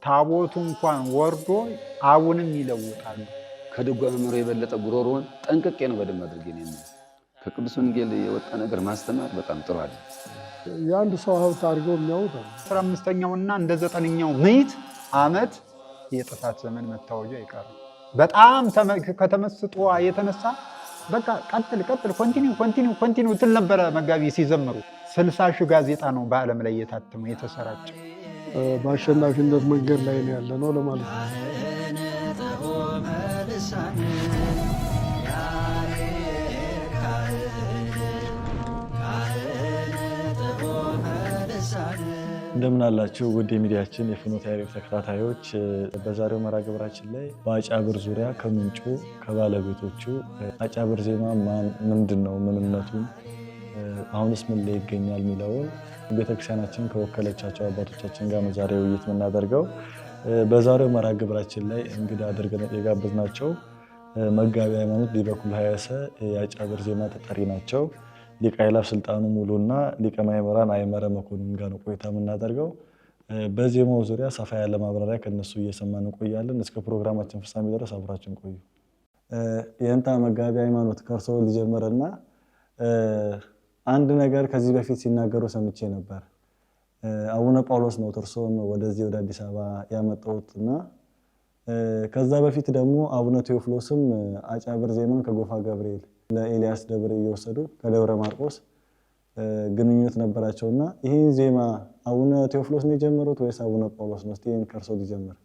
ታቦቱ እንኳን ወርዶ አቡንም ይለውጣሉ። ከድጓ መምህሩ የበለጠ ጉሮሮን ጠንቅቄ ነው በደንብ አድርጌ ነው ከቅዱስ ወንጌል የወጣ ነገር ማስተማር በጣም ጥሩ አይደል። የአንድ ሰው ሀብት አድርገው የሚያውቁ 15ኛውና እንደ 9ኛው ምዕት ዓመት የጥፋት ዘመን መታወጃ ይቀራል። በጣም ከተመስጦ የተነሳ በቃ ቀጥል ኮንቲኒው ትል ነበረ። መጋቢ ሲዘምሩ 60 ሺህ ጋዜጣ ነው በዓለም ላይ የታተመው የተሰራጨ። በአሸናፊነት መንገድ ላይ ነው ያለ ነው ለማለት ነው። እንደምን አላችሁ ውድ የሚዲያችን የፍኖተ ያሬድ ተከታታዮች፣ በዛሬው መርሃ ግብራችን ላይ በአጫብር ዙሪያ ከምንጩ ከባለቤቶቹ አጫብር ዜማ ምንድነው፣ ምንነቱ፣ አሁንስ ምን ላይ ይገኛል የሚለውን ቤተክርስቲያናችን ከወከለቻቸው አባቶቻችን ጋር ነው ዛሬ ውይይት የምናደርገው። በዛሬው መርሃ ግብራችን ላይ እንግዳ አድርገን የጋበዝናቸው መጋቢ ሃይማኖት ሊበኩል ሀያሰ የአጫብር ዜማ ተጠሪ ናቸው። ሊቀ አእላፍ ስልጣኑ ሙሉና ሊቀ ማእምራን አይመረ መኮንን ጋር ነው ቆይታ የምናደርገው። በዜማው ዙሪያ ሰፋ ያለ ማብራሪያ ከነሱ እየሰማን እንቆያለን። እስከ ፕሮግራማችን ፍጻሜ ድረስ አብራችን ቆዩ። የእንታ መጋቢ ሃይማኖት ከእርስዎ ልጀምርና አንድ ነገር ከዚህ በፊት ሲናገሩ ሰምቼ ነበር። አቡነ ጳውሎስ ነው እርስዎን ወደዚህ ወደ አዲስ አበባ ያመጣውትና ከዛ በፊት ደግሞ አቡነ ቴዎፍሎስም አጫብር ዜማን ከጎፋ ገብርኤል ለኤልያስ ደብር እየወሰዱ ከደብረ ማርቆስ ግንኙነት ነበራቸውና ይህን ዜማ አቡነ ቴዎፍሎስ ነው የጀመሩት ወይስ አቡነ ጳውሎስ ነው? እስቲ ከእርስዎ ሊጀምር።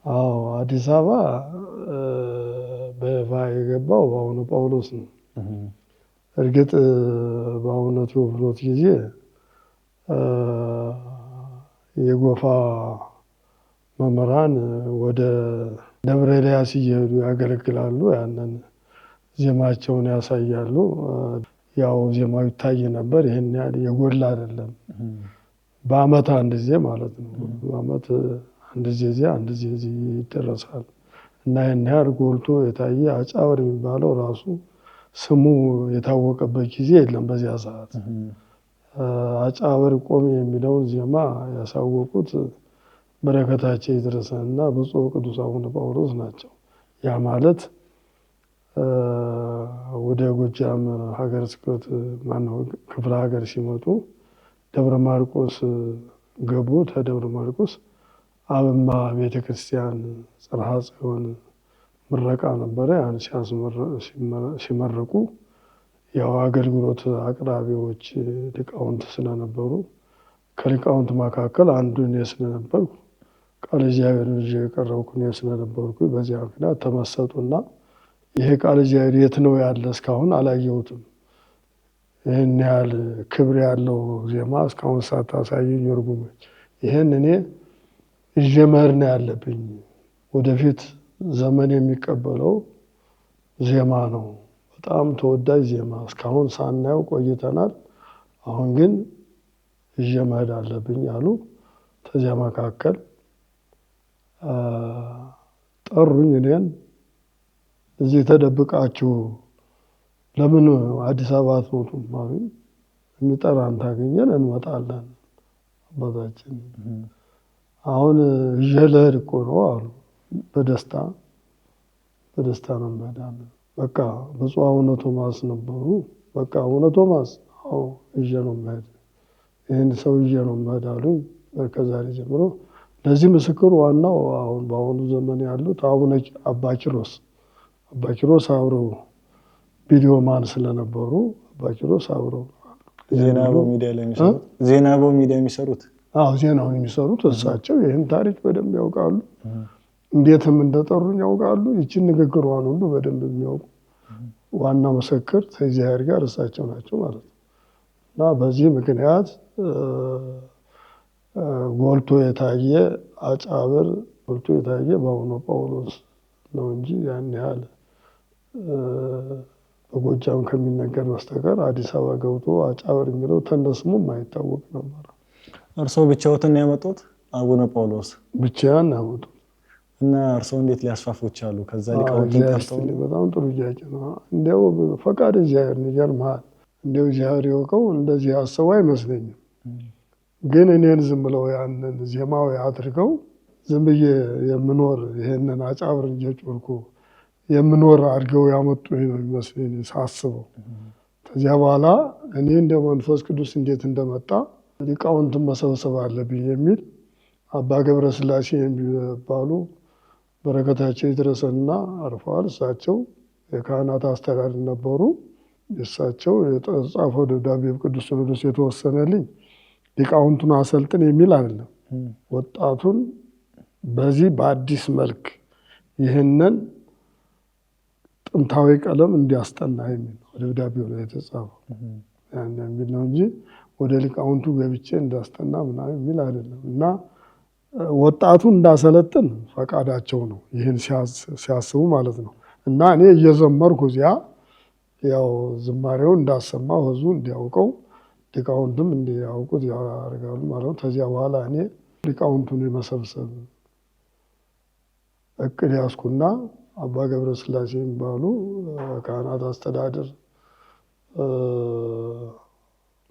አዎ አዲስ አበባ በይፋ የገባው በአቡነ ጳውሎስ ነው። እርግጥ በአቡነ ቴዎፍሎስ ጊዜ የጎፋ መምህራን ወደ ደብረ ኤልያስ እየሄዱ ያገለግላሉ። ያንን ዜማቸውን ያሳያሉ። ያው ዜማው ይታይ ነበር። ይሄን ያህል የጎላ አይደለም። በአመት አንድ ጊዜ ማለት ነው። በአመት አንድ ጊዜ ይደረሳል እና ይሄን ያህል ጎልቶ የታየ አጫብር የሚባለው ራሱ ስሙ የታወቀበት ጊዜ የለም። በዚያ ሰዓት አጫብር ቆሜ የሚለውን ዜማ ያሳወቁት በረከታቸው ይድረሰንና ብፁዕ ቅዱስ አቡነ ጳውሎስ ናቸው። ያ ማለት ወደ ጎጃም ሀገረ ስብከት ክፍለ ሀገር ሲመጡ ደብረ ማርቆስ ገቡ። ተደብረ ማርቆስ አብማ ቤተክርስቲያን ጽርሐ ጽዮን ምረቃ ነበረ። ያን ሲመረቁ ያው አገልግሎት አቅራቢዎች ሊቃውንት ስለነበሩ ከሊቃውንት መካከል አንዱ እኔ ስለነበርኩ ቃለ እግዚአብሔርን ይዤ የቀረብኩ እኔ ስለነበርኩ በዚያ ምክንያት ተመሰጡና ይሄ ቃለ እግዚአብሔር የት ነው ያለ? እስካሁን አላየሁትም። ይህን ያህል ክብር ያለው ዜማ እስካሁን ሳታሳየኝ እርጉም፣ ይህን እኔ ይዤ መሄድ ነው ያለብኝ። ወደፊት ዘመን የሚቀበለው ዜማ ነው። በጣም ተወዳጅ ዜማ፣ እስካሁን ሳናየው ቆይተናል። አሁን ግን ይዤ መሄድ አለብኝ አሉ። ከዚያ መካከል ጠሩኝ። እኔን እዚህ ተደብቃችሁ ለምን አዲስ አበባ አትመጡም አሉኝ። የሚጠራን ታገኘን እንመጣለን አባታችን። አሁን ይዤ ልሄድ እኮ ነው አሉ። በደስታ ነው እንሄዳለን። በቃ ብፁዕ አቡነ ቶማስ ነበሩ። በቃ አቡነ ቶማስ አዎ ይዤ ነው የምሄድ፣ ይህን ሰው ይዤ ነው የምሄድ አሉኝ። ከዛሬ ጀምሮ ለዚህ ምስክር ዋናው አሁን በአሁኑ ዘመን ያሉት አቡነ አባ ኪሮስ አብረው ቪዲዮ ማን ስለነበሩ አባ ኪሮስ አብረው ዜናቦ ሚዲያ የሚሰሩት አዎ ዜናውን የሚሰሩት እሳቸው ይህን ታሪክ በደንብ ያውቃሉ። እንዴትም እንደጠሩኝ ያውቃሉ። ይችን ንግግሯን ሁሉ በደንብ የሚያውቁ ዋና ምስክር ከእግዚአብሔር ጋር እሳቸው ናቸው ማለት ነው። እና በዚህ ምክንያት ጎልቶ የታየ አጫብር ጎልቶ የታየ በአቡነ ጳውሎስ ነው እንጂ ያን ያህል በጎጃም ከሚነገር በስተቀር አዲስ አበባ ገብቶ አጫብር የሚለው ተነስሙም አይታወቅ ነበር። እርስዎ ብቻዎትን ያመጡት? አቡነ ጳውሎስ ብቻዬን ያመጡት። እና እርስዎ እንዴት ሊያስፋፉ ቻሉ? ከዛ ሊቃውንት ጠርተው? በጣም ጥሩ ጥያቄ ነው። እንዲያው ፈቃድ እግዚአብሔር ነው። ይገርምሃል፣ እንዲያው እግዚአብሔር ያውቀው እንደዚህ አሰቡ አይመስለኝም። ግን እኔን ዝም ብለው ያንን ዜማዊ አድርገው ዝም ብዬ የምኖር ይሄንን አጫብር እየጮርኩ የምኖር አድርገው ያመጡ ነው የሚመስለኝ ሳስበው። ከዚያ በኋላ እኔ እንደ መንፈስ ቅዱስ እንዴት እንደመጣ ሊቃውንትን መሰብሰብ አለብኝ የሚል አባ ገብረ ሥላሴ የሚባሉ በረከታቸው ይድረሰንና አርፈዋል። እሳቸው የካህናት አስተዳዳሪ ነበሩ። እሳቸው የተጻፈው ደብዳቤ ቅዱስ ሲኖዶስ የተወሰነልኝ ሊቃውንቱን አሰልጥን የሚል አይደለም፣ ወጣቱን በዚህ በአዲስ መልክ ይህንን ጥንታዊ ቀለም እንዲያስጠና የሚል ነው ደብዳቤው ላይ የተጻፈው ያን የሚል ነው እንጂ ወደ ሊቃውንቱ ገብቼ እንዳስጠና ምናምን የሚል አይደለም። እና ወጣቱን እንዳሰለጥን ፈቃዳቸው ነው፣ ይህን ሲያስቡ ማለት ነው። እና እኔ እየዘመርኩ እዚያ ያው ዝማሬው እንዳሰማው ህዝቡ እንዲያውቀው ሊቃውንቱም እንዲያውቁት ያደርጋሉ ማለት ነው። ከዚያ በኋላ እኔ ሊቃውንቱን የመሰብሰብ እቅድ ያዝኩና አባ ገብረ ሥላሴ የሚባሉ ካህናት አስተዳደር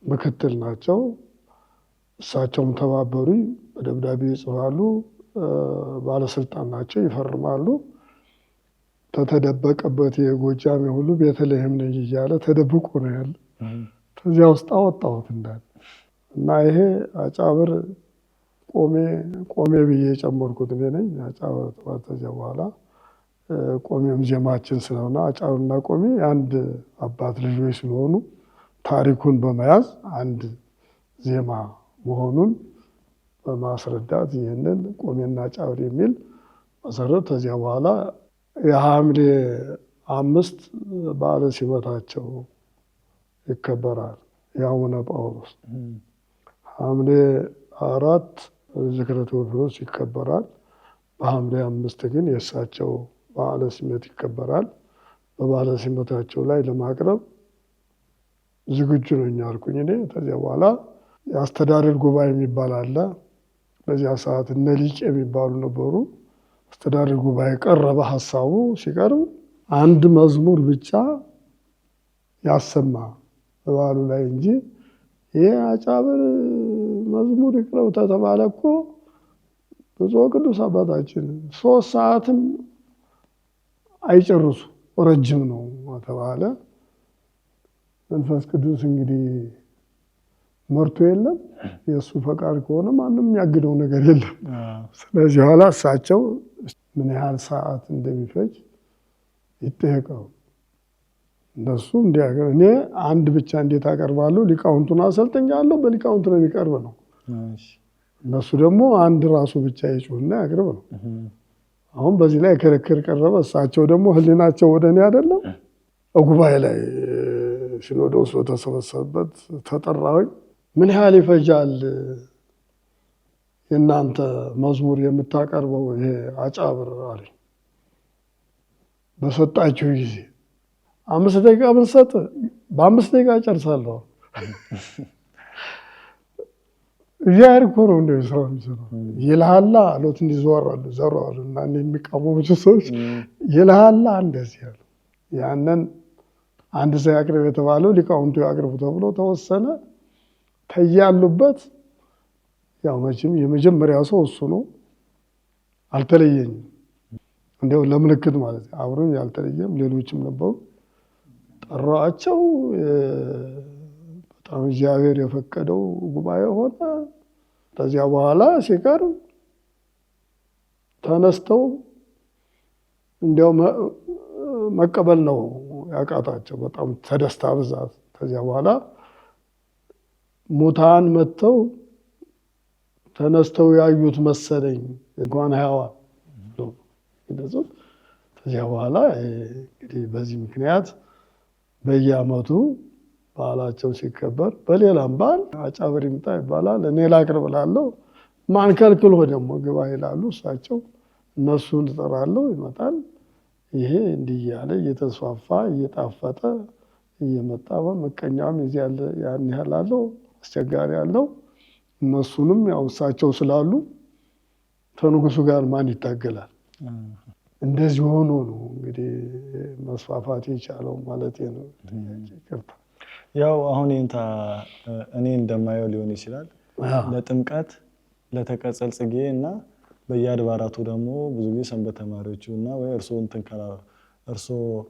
ምክትል ናቸው። እሳቸውም ተባበሩኝ። በደብዳቤ ይጽፋሉ፣ ባለስልጣን ናቸው፣ ይፈርማሉ። ተተደበቀበት የጎጃሜ ሁሉ ቤተልሔም ነኝ እያለ ተደብቆ ነው ያለ። ከዚያ ውስጥ አወጣሁት እንዳለ እና ይሄ አጫብር ቆሜ ብዬ የጨመርኩት እኔ ነኝ። አጫብር ከዚያ በኋላ ቆሜም ዜማችን ስለሆነ አጫብርና ቆሜ አንድ አባት ልጆች ስለሆኑ ታሪኩን በመያዝ አንድ ዜማ መሆኑን በማስረዳት ይህንን ቆሜና አጫብር የሚል መሰረት ከዚያ በኋላ የሐምሌ 5 በዓለ ሲመታቸው ይከበራል። የአቡነ ጳውሎስ ሐምሌ 4 ዝክረ ቴዎድሮስ ይከበራል። በሐምሌ 5 ግን የእሳቸው በዓለ ሲመት ይከበራል። በበዓለ ሲመታቸው ላይ ለማቅረብ ዝግጁ ነኝ አልኩኝ እኔ። ከዚያ በኋላ የአስተዳደር ጉባኤ የሚባል አለ። በዚያ ሰዓት እነ ሊቅ የሚባሉ ነበሩ። አስተዳደር ጉባኤ ቀረበ። ሀሳቡ ሲቀርብ አንድ መዝሙር ብቻ ያሰማ በበዓሉ ላይ እንጂ ይህ አጫብር መዝሙር ይቅረብ ተተባለ እኮ ብፁዕ ቅዱስ አባታችን 3 ሰዓትም አይጨርሱ ረጅም ነው ተባለ። መንፈስ ቅዱስ እንግዲህ መርቶ የለም የእሱ ፈቃድ ከሆነ ማንም የሚያግደው ነገር የለም። ስለዚህ ኋላ እሳቸው ምን ያህል ሰዓት እንደሚፈጅ ይጠየቀው እነሱ እንዲያቀርብ። እኔ አንድ ብቻ እንዴት አቀርባለሁ? ሊቃውንቱን አሰልጠኛለሁ። በሊቃውንቱ ነው የሚቀርብ ነው። እነሱ ደግሞ አንድ ራሱ ብቻ ይጩህና ያቅርብ ነው። አሁን በዚህ ላይ ክርክር ቀረበ። እሳቸው ደግሞ ህሊናቸው ወደ እኔ አይደለም። ጉባኤ ላይ ሲኖዶስ በተሰበሰበበት ተጠራሁኝ። ምን ያህል ይፈጃል የእናንተ መዝሙር የምታቀርበው ይሄ አጫብር አለኝ። በሰጣችሁ ጊዜ 5 ደቂቃ ብንሰጥ በ5 ደቂቃ ጨርሳለሁ። እግዚአብሔር እኮ ነው እንደው ስራ የሚሰራው። ይልሃላ አሉት እንዲዘወራሉ ዘራሉ እና የሚቃወሙት ሰዎች ይልሃላ እንደዚህ ያሉ ያንን አንድ ሰው ያቅርብ የተባለው ሊቃውንቱ ያቅርቡ ተብሎ ተወሰነ። ተያሉበት ያው መቼም የመጀመሪያ ሰው እሱ ነው። አልተለየኝም። እንደው ለምልክት ማለት አብሮኝ ያልተለየም ሌሎችም ነበሩ። ጠራቸው። በጣም እግዚአብሔር የፈቀደው ጉባኤ ሆነ። ከዚያ በኋላ ሲቀርብ ተነስተው እንዲያው መቀበል ነው ያቃታቸው በጣም ተደስታ ብዛት። ከዚያ በኋላ ሙታን መጥተው ተነስተው ያዩት መሰለኝ እንኳን ሕያዋን ይደጹት። ከዚያ በኋላ እንግዲህ በዚህ ምክንያት በየዓመቱ በዓላቸው ሲከበር በሌላም በዓል አጫብር ይምጣ ይባላል። እኔ ላቅርብ እላለሁ። ማን ከልክሎ ደግሞ ግባ ይላሉ እሳቸው። እነሱን እጠራለሁ፣ ይመጣል። ይሄ እንዲህ እያለ እየተስፋፋ እየጣፈጠ እየመጣ ምቀኛም የዚህ ያለ ያን ያህል አለው፣ አስቸጋሪ አለው። እነሱንም ያው እሳቸው ስላሉ ከንጉሱ ጋር ማን ይታገላል? እንደዚህ ሆኖ ነው እንግዲህ መስፋፋት የቻለው ማለት ነው። ይቅርታ ያው አሁን እኔ እንደማየው ሊሆን ይችላል ለጥምቀት ለተቀጸል ጽጌ እና በየአድባራቱ ደግሞ ብዙ ጊዜ ሰንበት ተማሪዎቹ እና ወይ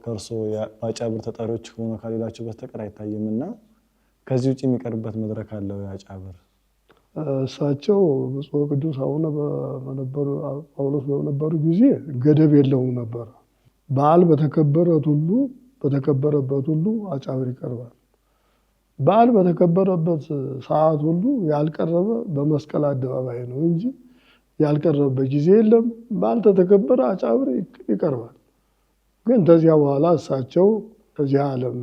ከእርሶ በአጫብር ተጠሪዎች ሆኖ ካልሄዳቸው በስተቀር አይታይም እና ከዚህ ውጭ የሚቀርብበት መድረክ አለው የአጫብር? እሳቸው ብፁዕ ቅዱስ አቡነ ጳውሎስ በነበሩ ጊዜ ገደብ የለውም ነበር። በዓል በተከበረበት ሁሉ አጫብር ይቀርባል። በዓል በተከበረበት ሰዓት ሁሉ ያልቀረበ በመስቀል አደባባይ ነው እንጂ ያልቀረበበት ጊዜ የለም። በዓል ተተከበረ አጫብር ይቀርባል። ግን ከዚያ በኋላ እሳቸው ከዚህ ዓለም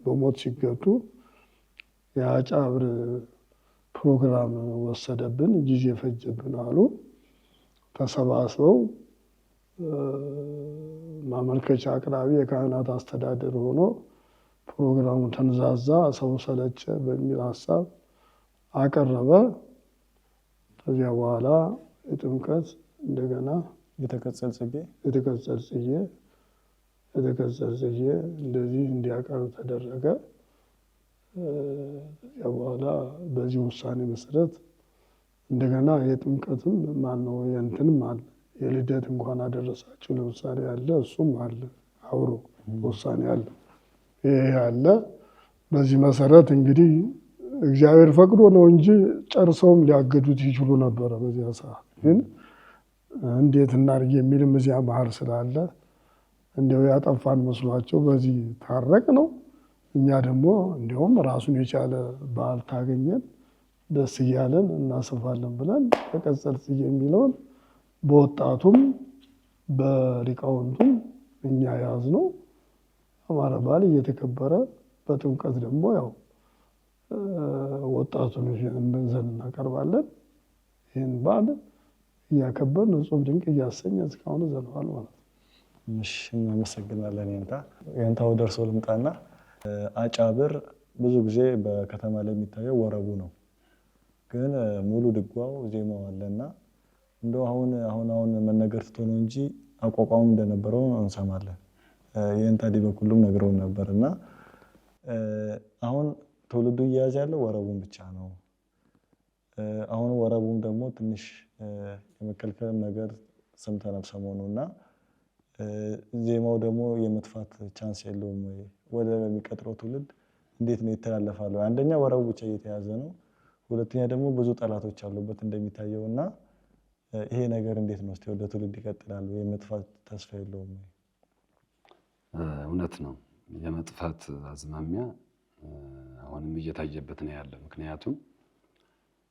በሞት ሲገቱ የአጫብር ፕሮግራም ወሰደብን፣ ጊዜ ፈጀብን አሉ። ተሰባስበው ማመልከቻ አቅራቢ የካህናት አስተዳደር ሆኖ ፕሮግራሙ ተንዛዛ፣ ሰው ሰለቸ በሚል ሀሳብ አቀረበ። ከዚያ በኋላ የጥምቀት እንደገና የተቀጸል ጽጌ እንደዚህ እንዲያቀርብ ተደረገ። ከዚያ በኋላ በዚህ ውሳኔ መሰረት እንደገና የጥምቀትም ማነው የእንትንም አለ የልደት እንኳን አደረሳችሁ ለምሳሌ አለ፣ እሱም አለ አብሮ ውሳኔ አለ። ይሄ አለ። በዚህ መሰረት እንግዲህ እግዚአብሔር ፈቅዶ ነው እንጂ ጨርሰውም ሊያገዱት ይችሉ ነበረ። በዚያ ሰዓት ግን እንዴት እናድርግ የሚልም እዚያ መሀል ስላለ እንዲያው ያጠፋን መስሏቸው በዚህ ታረቅ ነው። እኛ ደግሞ እንዲያውም ራሱን የቻለ በዓል ታገኘን ደስ እያለን እናስፋለን ብለን ተቀጸል ጽጌ የሚለውን በወጣቱም በሊቃውንቱም እኛ ያዝነው አማረ በዓል እየተከበረ በጥምቀት ደግሞ ያው ወጣቱን ዘንድ እናቀርባለን። ይህን በዓል እያከበርን እጹብ ድንቅ እያሰኘ እስካሁን ዘነዋል ማለት ነው። እሺ እናመሰግናለን። የንታ ወደ እርሶ ልምጣና አጫብር ብዙ ጊዜ በከተማ ላይ የሚታየው ወረቡ ነው፣ ግን ሙሉ ድጓው ዜማው አለና እንደው አሁን መነገር ትቶ ነው እንጂ አቋቋሙ እንደነበረው እንሰማለን። የንታ በኩሉም ነግረውን ነበር እና አሁን ትውልዱ እየያዘ ያለው ወረቡን ብቻ ነው። አሁን ወረቡም ደግሞ ትንሽ የመከልከልም ነገር ሰምተናል ሰሞኑ እና ዜማው ደግሞ የመጥፋት ቻንስ የለውም ወይ? ወደ የሚቀጥለው ትውልድ እንዴት ነው ይተላለፋል? አንደኛ ወረቡ ብቻ እየተያዘ ነው፣ ሁለተኛ ደግሞ ብዙ ጠላቶች አሉበት እንደሚታየው እና ይሄ ነገር እንዴት ነው እስቲ ወደ ትውልድ ይቀጥላል? የመጥፋት ተስፋ የለውም ወይ? እውነት ነው። የመጥፋት አዝማሚያ አሁንም እየታየበት ነው ያለ። ምክንያቱም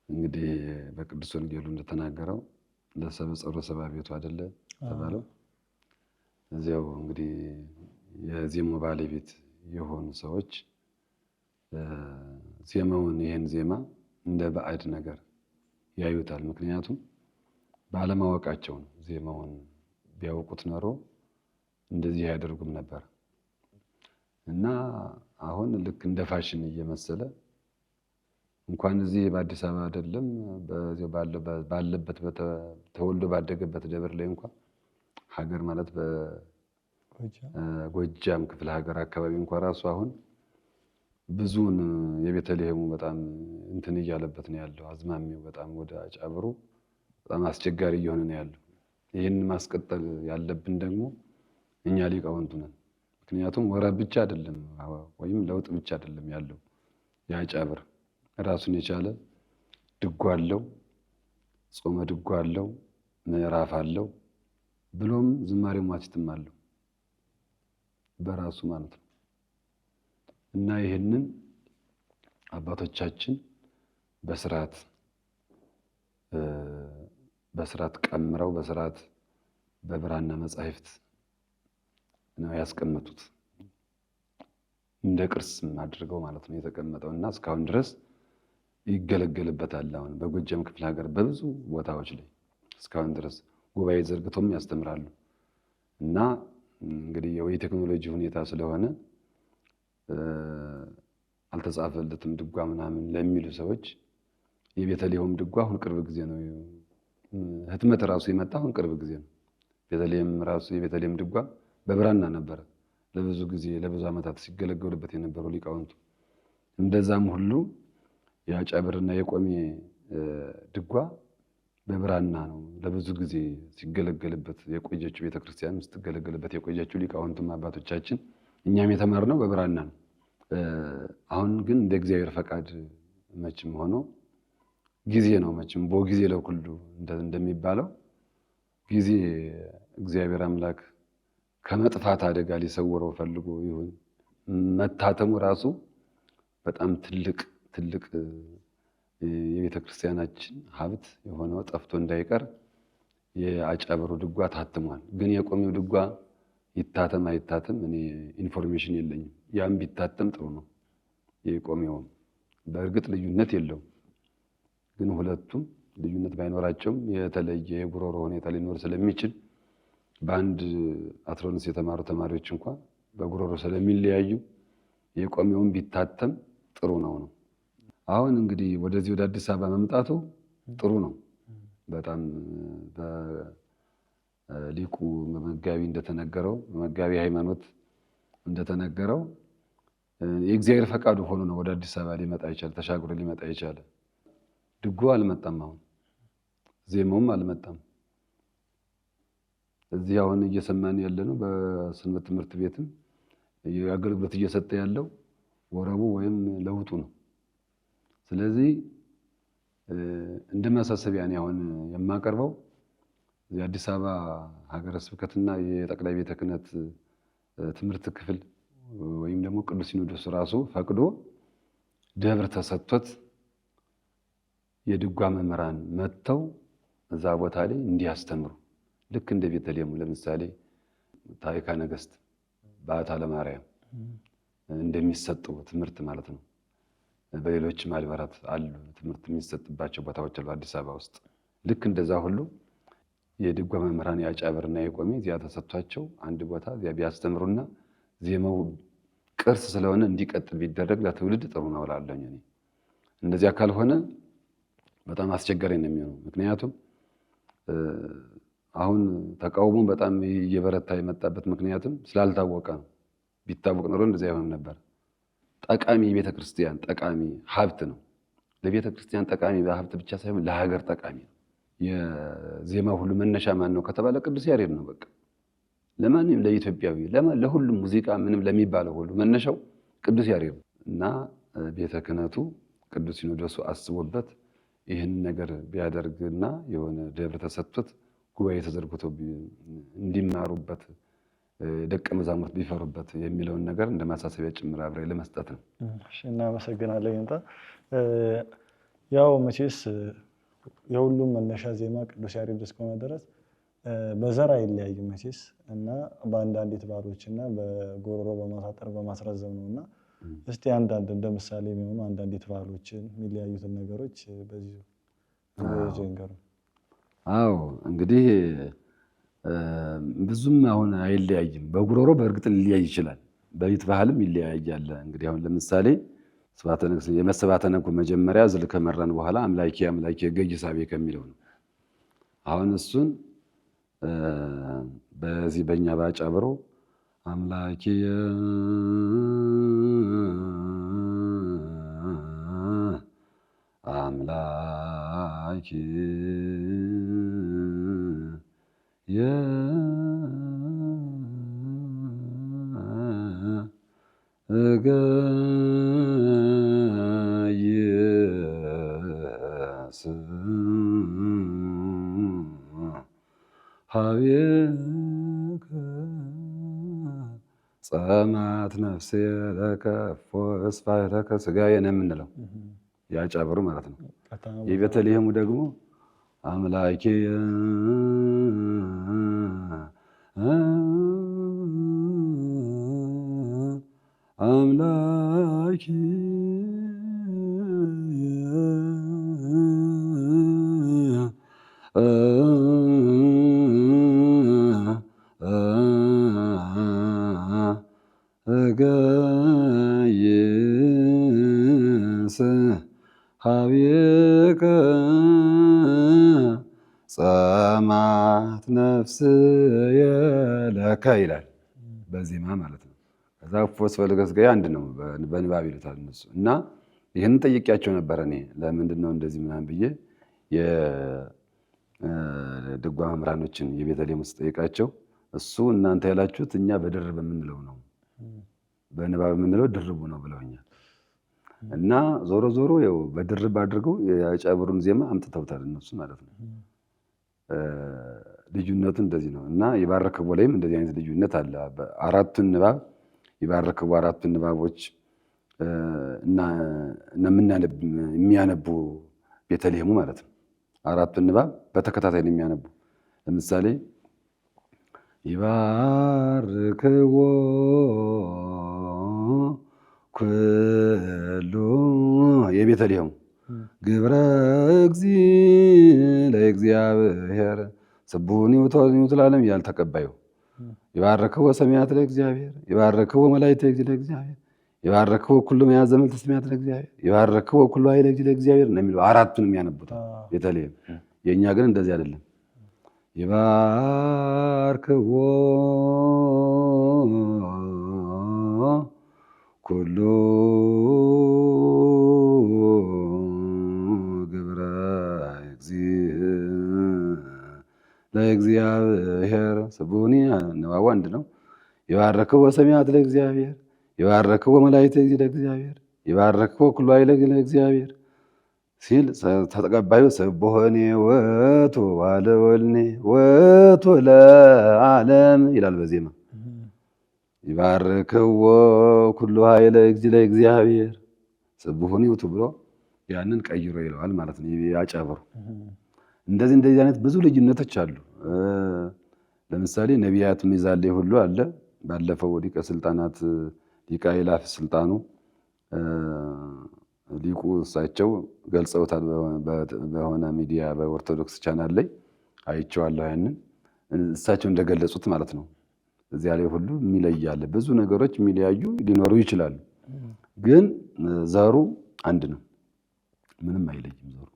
እንግዲህ በቅዱስ ወንጌሉ እንደተናገረው ለሰብእ ጸሮ ሰብአ ቤቱ አይደለ ተባለው። እዚያው እንግዲህ የዜማው ባለቤት የሆኑ ሰዎች ዜማውን ይህን ዜማ እንደ ባዕድ ነገር ያዩታል። ምክንያቱም ባለማወቃቸው ነው። ዜማውን ቢያውቁት ኖሮ እንደዚህ አያደርጉም ነበር እና አሁን ልክ እንደ ፋሽን እየመሰለ እንኳን እዚህ በአዲስ አበባ አይደለም ባለበት ተወልዶ ባደገበት ደብር ላይ እንኳን ሀገር ማለት በጎጃም ክፍለ ሀገር አካባቢ እንኳን ራሱ አሁን ብዙውን የቤተልሔሙ በጣም እንትን እያለበት ነው ያለው። አዝማሚው በጣም ወደ አጫብሩ በጣም አስቸጋሪ እየሆነ ነው ያለው። ይህን ማስቀጠል ያለብን ደግሞ እኛ ሊቃውንቱ ነን። ምክንያቱም ወረብ ብቻ አይደለም ወይም ለውጥ ብቻ አይደለም ያለው። የአጫብር ራሱን የቻለ ድጓ አለው፣ ጾመ ድጓ አለው፣ ምዕራፍ አለው፣ ብሎም ዝማሬ ሟችትም አለው በራሱ ማለት ነው። እና ይህንን አባቶቻችን በስርዓት ቀምረው በስርዓት በብራና መጻሕፍት ነው ያስቀመጡት። እንደ ቅርስም አድርገው ማለት ነው የተቀመጠው እና እስካሁን ድረስ ይገለገልበታል። አሁን በጎጃም ክፍለ ሀገር በብዙ ቦታዎች ላይ እስካሁን ድረስ ጉባኤ ዘርግቶም ያስተምራሉ። እና እንግዲህ የቴክኖሎጂ ሁኔታ ስለሆነ አልተጻፈለትም ድጓ ምናምን ለሚሉ ሰዎች የቤተልሔም ድጓ አሁን ቅርብ ጊዜ ነው ህትመት ራሱ የመጣ አሁን ቅርብ ጊዜ ነው። ቤተልሔም ራሱ የቤተልሔም ድጓ በብራና ነበረ ለብዙ ጊዜ ለብዙ ዓመታት ሲገለገሉበት የነበረው ሊቃውንቱ። እንደዛም ሁሉ የአጫብርና የቆሜ ድጓ በብራና ነው ለብዙ ጊዜ ሲገለገልበት የቆየችው ቤተክርስቲያን ስትገለገልበት የቆየችው ሊቃውንቱም አባቶቻችን እኛም የተማርነው በብራና ነው። አሁን ግን እንደ እግዚአብሔር ፈቃድ መቼም ሆኖ ጊዜ ነው መቼም ጊዜ ለኩሉ እንደሚባለው ጊዜ እግዚአብሔር አምላክ ከመጥፋት አደጋ ሊሰውረው ፈልጎ ይሁን መታተሙ ራሱ በጣም ትልቅ የቤተ ክርስቲያናችን ሀብት የሆነው ጠፍቶ እንዳይቀር የአጫብሩ ድጓ ታትሟል። ግን የቆሜው ድጓ ይታተም አይታተም እኔ ኢንፎርሜሽን የለኝም። ያም ቢታተም ጥሩ ነው። የቆሜውም በእርግጥ ልዩነት የለውም። ግን ሁለቱም ልዩነት ባይኖራቸውም የተለየ የጉሮሮ ሁኔታ ሊኖር ስለሚችል በአንድ አትሮንስ የተማሩ ተማሪዎች እንኳን በጉሮሮ ስለሚለያዩ የቆሜውን ቢታተም ጥሩ ነው። አሁን እንግዲህ ወደዚህ ወደ አዲስ አበባ መምጣቱ ጥሩ ነው። በጣም በሊቁ መጋቢ እንደተነገረው መጋቢ ሃይማኖት እንደተነገረው የእግዚአብሔር ፈቃዱ ሆኖ ነው ወደ አዲስ አበባ ሊመጣ ይችላል፣ ተሻግሮ ሊመጣ ይችላል። ድጎ አልመጣም፣ አሁን ዜማውም አልመጣም። እዚህ አሁን እየሰማን ያለነው በሰንበት ትምህርት ቤትም አገልግሎት እየሰጠ ያለው ወረቡ ወይም ለውጡ ነው። ስለዚህ እንደ ማሳሰቢያ እኔ አሁን የማቀርበው የአዲስ አበባ ሀገረ ስብከትና የጠቅላይ ቤተ ክህነት ትምህርት ክፍል ወይም ደግሞ ቅዱስ ሲኖዶስ ራሱ ፈቅዶ ደብር ተሰጥቶት የድጓ መምህራን መጥተው እዛ ቦታ ላይ እንዲያስተምሩ ልክ እንደ ቤተልሔሙ ለምሳሌ ታሪካ ነገሥት በዓታ ለማርያም እንደሚሰጠው ትምህርት ማለት ነው። በሌሎችም አድባራት አሉ ትምህርት የሚሰጥባቸው ቦታዎች አሉ አዲስ አበባ ውስጥ። ልክ እንደዛ ሁሉ የድጓ መምህራን የአጫብርና የቆሜ እዚያ ተሰጥቷቸው አንድ ቦታ እዚያ ቢያስተምሩና ዜማው ቅርስ ስለሆነ እንዲቀጥል ቢደረግ ለትውልድ ጥሩ ነው እላለሁ እኔ። እንደዚያ ካልሆነ በጣም አስቸጋሪ ነው የሚሆነው። ምክንያቱም አሁን ተቃውሞ በጣም እየበረታ የመጣበት ምክንያቱም ስላልታወቀ ነው። ቢታወቅ ኖሮ እንደዚያ አይሆንም ነበር። ጠቃሚ የቤተ ክርስቲያን ጠቃሚ ሀብት ነው። ለቤተ ክርስቲያን ጠቃሚ ሀብት ብቻ ሳይሆን ለሀገር ጠቃሚ ነው። የዜማ ሁሉ መነሻ ማን ነው ከተባለ ቅዱስ ያሬድ ነው። በቃ ለማንም ለኢትዮጵያዊ ለሁሉም ሙዚቃ ምንም ለሚባለው ሁሉ መነሻው ቅዱስ ያሬድ ነው እና ቤተ ክህነቱ ቅዱስ ሲኖዶሱ አስቦበት ይህን ነገር ቢያደርግና የሆነ ደብር ተሰጥቶት ጉባኤ ተዘርግቶ እንዲማሩበት ደቀ መዛሙርት ቢፈሩበት የሚለውን ነገር እንደ ማሳሰቢያ ጭምር አብሬ ለመስጠት ነው። እሺ፣ እናመሰግናለን። ይንጣ ያው መቼስ የሁሉም መነሻ ዜማ ቅዱስ ያሬድ እስከሆነ ድረስ በዘር አይለያይም መቼስ እና በአንዳንድ ትባሎች እና በጎሮሮ በማሳጠር በማስረዘም ነው እና እስቲ አንዳንድ እንደ ምሳሌ የሚሆኑ አንዳንድ ትባሎችን የሚለያዩትን ነገሮች በዚሁ ይንገሩ። አዎ እንግዲህ ብዙም አሁን አይለያይም። በጉሮሮ በእርግጥ ሊለያይ ይችላል፣ በቤት ባህልም ይለያያል። እንግዲህ አሁን ለምሳሌ የመሰባተ ነግህ መጀመሪያ ዝል ከመራን በኋላ አምላኬ አምላኬ ገይሳቤ ከሚለው ነው። አሁን እሱን በዚህ በእኛ በአጫብሮ አምላኬ አምላኬ እገይስ ሀቤከ ጸማት ነፍሴ ለከ ወእስፋለከ ሥጋዬ ነው የምንለው የአጫብሩ ማለት ነው። የቤተልሔሙ ደግሞ አምላኬ አምላኬ እገይስ ሀቤከ ጸማት ነፍስየ ለከ ይላል በዜማ ማለት ነው። ከዛ ፎስ ፈለገ ሥጋዬ አንድ ነው በንባብ ይሉታል እነሱ እና ይህንን ጠይቄያቸው ነበረ እኔ ለምንድን ነው እንደዚህ ምናምን ብዬ ድጓ መምህራኖችን የቤተልሔም ውስጥ ጠይቃቸው እሱ እናንተ ያላችሁት እኛ በድርብ የምንለው ነው፣ በንባብ የምንለው ድርቡ ነው ብለውኛል። እና ዞሮ ዞሮ ያው በድርብ አድርገው የአጫብሩን ዜማ አምጥተውታል እነሱ ማለት ነው። ልዩነቱ እንደዚህ ነው። እና ይባረክቦ ላይም እንደዚህ አይነት ልዩነት አለ። አራቱን ንባብ ይባረክቦ አራቱን ንባቦች እና የሚያነቡ ቤተልሔሙ ማለት ነው። አራቱን ንባብ በተከታታይ ነው የሚያነቡ። ለምሳሌ ይባርክዎ ኩሉ የቤተልሔሙ ግብረ እግዚእ ለእግዚአብሔር ስቡኒ ወተወልኒ ለዓለም እያለ ተቀባዩ ይባርክዎ ሰማያት ለእግዚአብሔር ይባርክዎ መላእክተ እግዚእ ለእግዚአብሔር ይባርክዎ ኩሉ መያዘ መልዕልተ ሰማያት ለእግዚአብሔር ይባርክዎ ኩሉ ኃይለ እግዚእ ለእግዚአብሔር ነው የሚለው። አራቱን የሚያነቡት ቤተልሔም። የእኛ ግን እንደዚህ አይደለም። ይባርክዎ ኩሉ ግብረ እግዚእ ለእግዚአብሔር ስቡኒ ንባቡ አንድ ነው። ይባርክዎ ሰማያት ለእግዚአብሔር ይባርክዎ መላእክተ እግዚእ ለእግዚአብሔር ይባርክዎ ኩሉ ኃይለ እግዚእ ለእግዚአብሔር ሲል ተቀባዩ ስብሖኔ ወቱ ዋለወልኔ ወቱ ለዓለም ይላል በዜማ። ይባርክዎ ኩሉ ኃይለ እግዚእ ለእግዚአብሔር ስብሖኔ ወቱ ብሎ ያንን ቀይሮ ይለዋል ማለት ነው ያጫብሩ። እንደዚህ አይነት ብዙ ልዩነቶች አሉ። ለምሳሌ ነቢያት ሚዛን ላይ ሁሉ አለ። ባለፈው ሊቀ ስልጣናት ሊቀ አእላፍ ስልጣኑ ሊቁ እሳቸው ገልጸውታል። በሆነ ሚዲያ በኦርቶዶክስ ቻናል ላይ አይቼዋለሁ። ያንን እሳቸው እንደገለጹት ማለት ነው። እዚያ ላይ ሁሉ የሚለያለ ብዙ ነገሮች የሚለያዩ ሊኖሩ ይችላሉ። ግን ዘሩ አንድ ነው፣ ምንም አይለይም ዘሩ።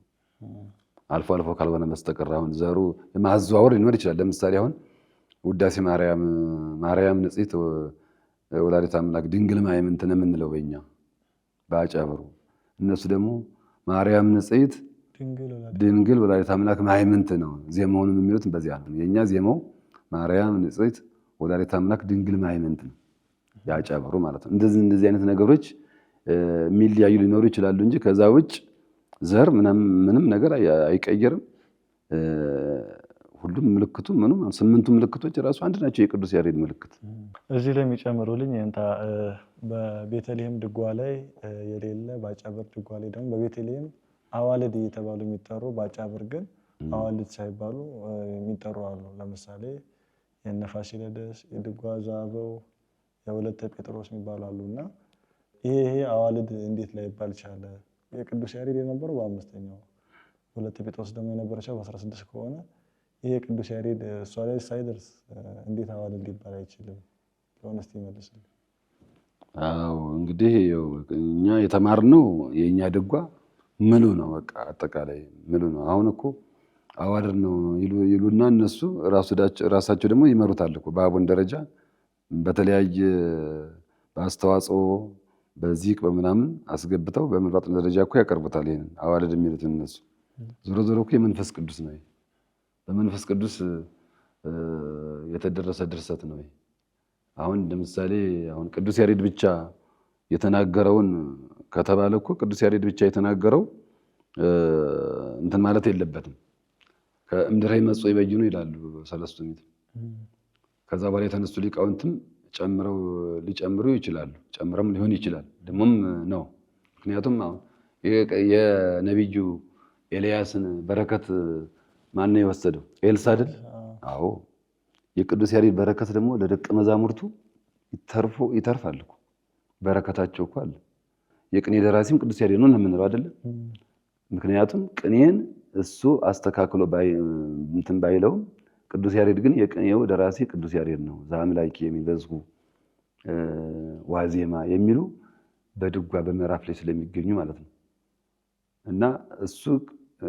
አልፎ አልፎ ካልሆነ በስተቀር አሁን ዘሩ ማዘዋወር ሊኖር ይችላል። ለምሳሌ አሁን ውዳሴ ማርያም ንጽሕት ወላዲተ አምላክ ድንግል ማይምንት ነው የምንለው በእኛ በአጫብሩ። እነሱ ደግሞ ማርያም ንጽሕት ድንግል ወላዲተ አምላክ ማይምንት ነው ዜማውንም የሚሉት በዚያ ነው። የእኛ ዜማው ማርያም ንጽሕት ወላዲተ አምላክ ድንግል ማይምንት ነው ያጫብሩ ማለት ነው። እንደዚህ አይነት ነገሮች የሚለያዩ ሊኖሩ ይችላሉ እንጂ ከዛ ውጭ ዘር ምንም ነገር አይቀየርም። ሁሉም ምልክቱ ምንም 8ቱ ምልክቶች ራሱ አንድ ናቸው። የቅዱስ ያሬድ ምልክት እዚህ ላይ የሚጨምሩልኝ በቤተልሔም ድጓ ላይ የሌለ በአጫብር ድጓ ላይ ደግሞ በቤተልሔም አዋልድ እየተባሉ የሚጠሩ በአጫብር ግን አዋልድ ሳይባሉ የሚጠሩ አሉ። ለምሳሌ የእነ ፋሲለደስ የድጓ ዘአበው የወለተ ጴጥሮስ የሚባሉ አሉ። እና ይሄ አዋልድ እንዴት ላይባል ቻለ? የቅዱስ ያሬድ የነበረው በ5ኛው ወለተ ጴጥሮስ ደግሞ የነበረችው በ16 ከሆነ ይሄ ቅዱስ ያሬድ እሷ ላይ ሳይደርስ እንዴት አዋልድ ሊባል አይችልም? ለሆነስቲ ይመልስልኝ። አዎ እንግዲህ እኛ የተማርነው የእኛ ድጓ ምሉ ነው። በቃ አጠቃላይ ምሉ ነው። አሁን እኮ አዋልድ ነው ይሉና እነሱ ራሳቸው ደግሞ ይመሩታል እኮ በአቡን ደረጃ በተለያየ በአስተዋጽኦ በዚቅ በምናምን አስገብተው በምልባጥ ደረጃ እኮ ያቀርቡታል። ይሄንን አዋልድ የሚሉትን እነሱ ዞሮ ዞሮ እኮ የመንፈስ ቅዱስ ነው። በመንፈስ ቅዱስ የተደረሰ ድርሰት ነው። አሁን ለምሳሌ አሁን ቅዱስ ያሬድ ብቻ የተናገረውን ከተባለ እኮ ቅዱስ ያሬድ ብቻ የተናገረው እንትን ማለት የለበትም። ከእምድረ ይመጽኡ ይበይኑ ይላሉ ሰለስቱ ምዕት። ከዛ በኋላ የተነሱ ሊቃውንትም ሊጨምሩ ይችላሉ። ጨምረም ሊሆን ይችላል ደግሞም ነው። ምክንያቱም አሁን የነቢዩ ኤልያስን በረከት ማን ነው የወሰደው? ኤልሳ አይደል? አዎ። የቅዱስ ያሬድ በረከት ደግሞ ለደቀ መዛሙርቱ ይተርፋል እኮ በረከታቸው እኮ አለ። የቅኔ ደራሲም ቅዱስ ያሬድ ነው የምንለው አይደል? ምክንያቱም ቅኔን እሱ አስተካክሎ እንትን ባይለውም ቅዱስ ያሬድ ግን የቅኔው ደራሲ ቅዱስ ያሬድ ነው። ዘአምላኪ የሚበዝጉ ዋዜማ የሚሉ በድጓ በምዕራፍ ላይ ስለሚገኙ ማለት ነው። እና እሱ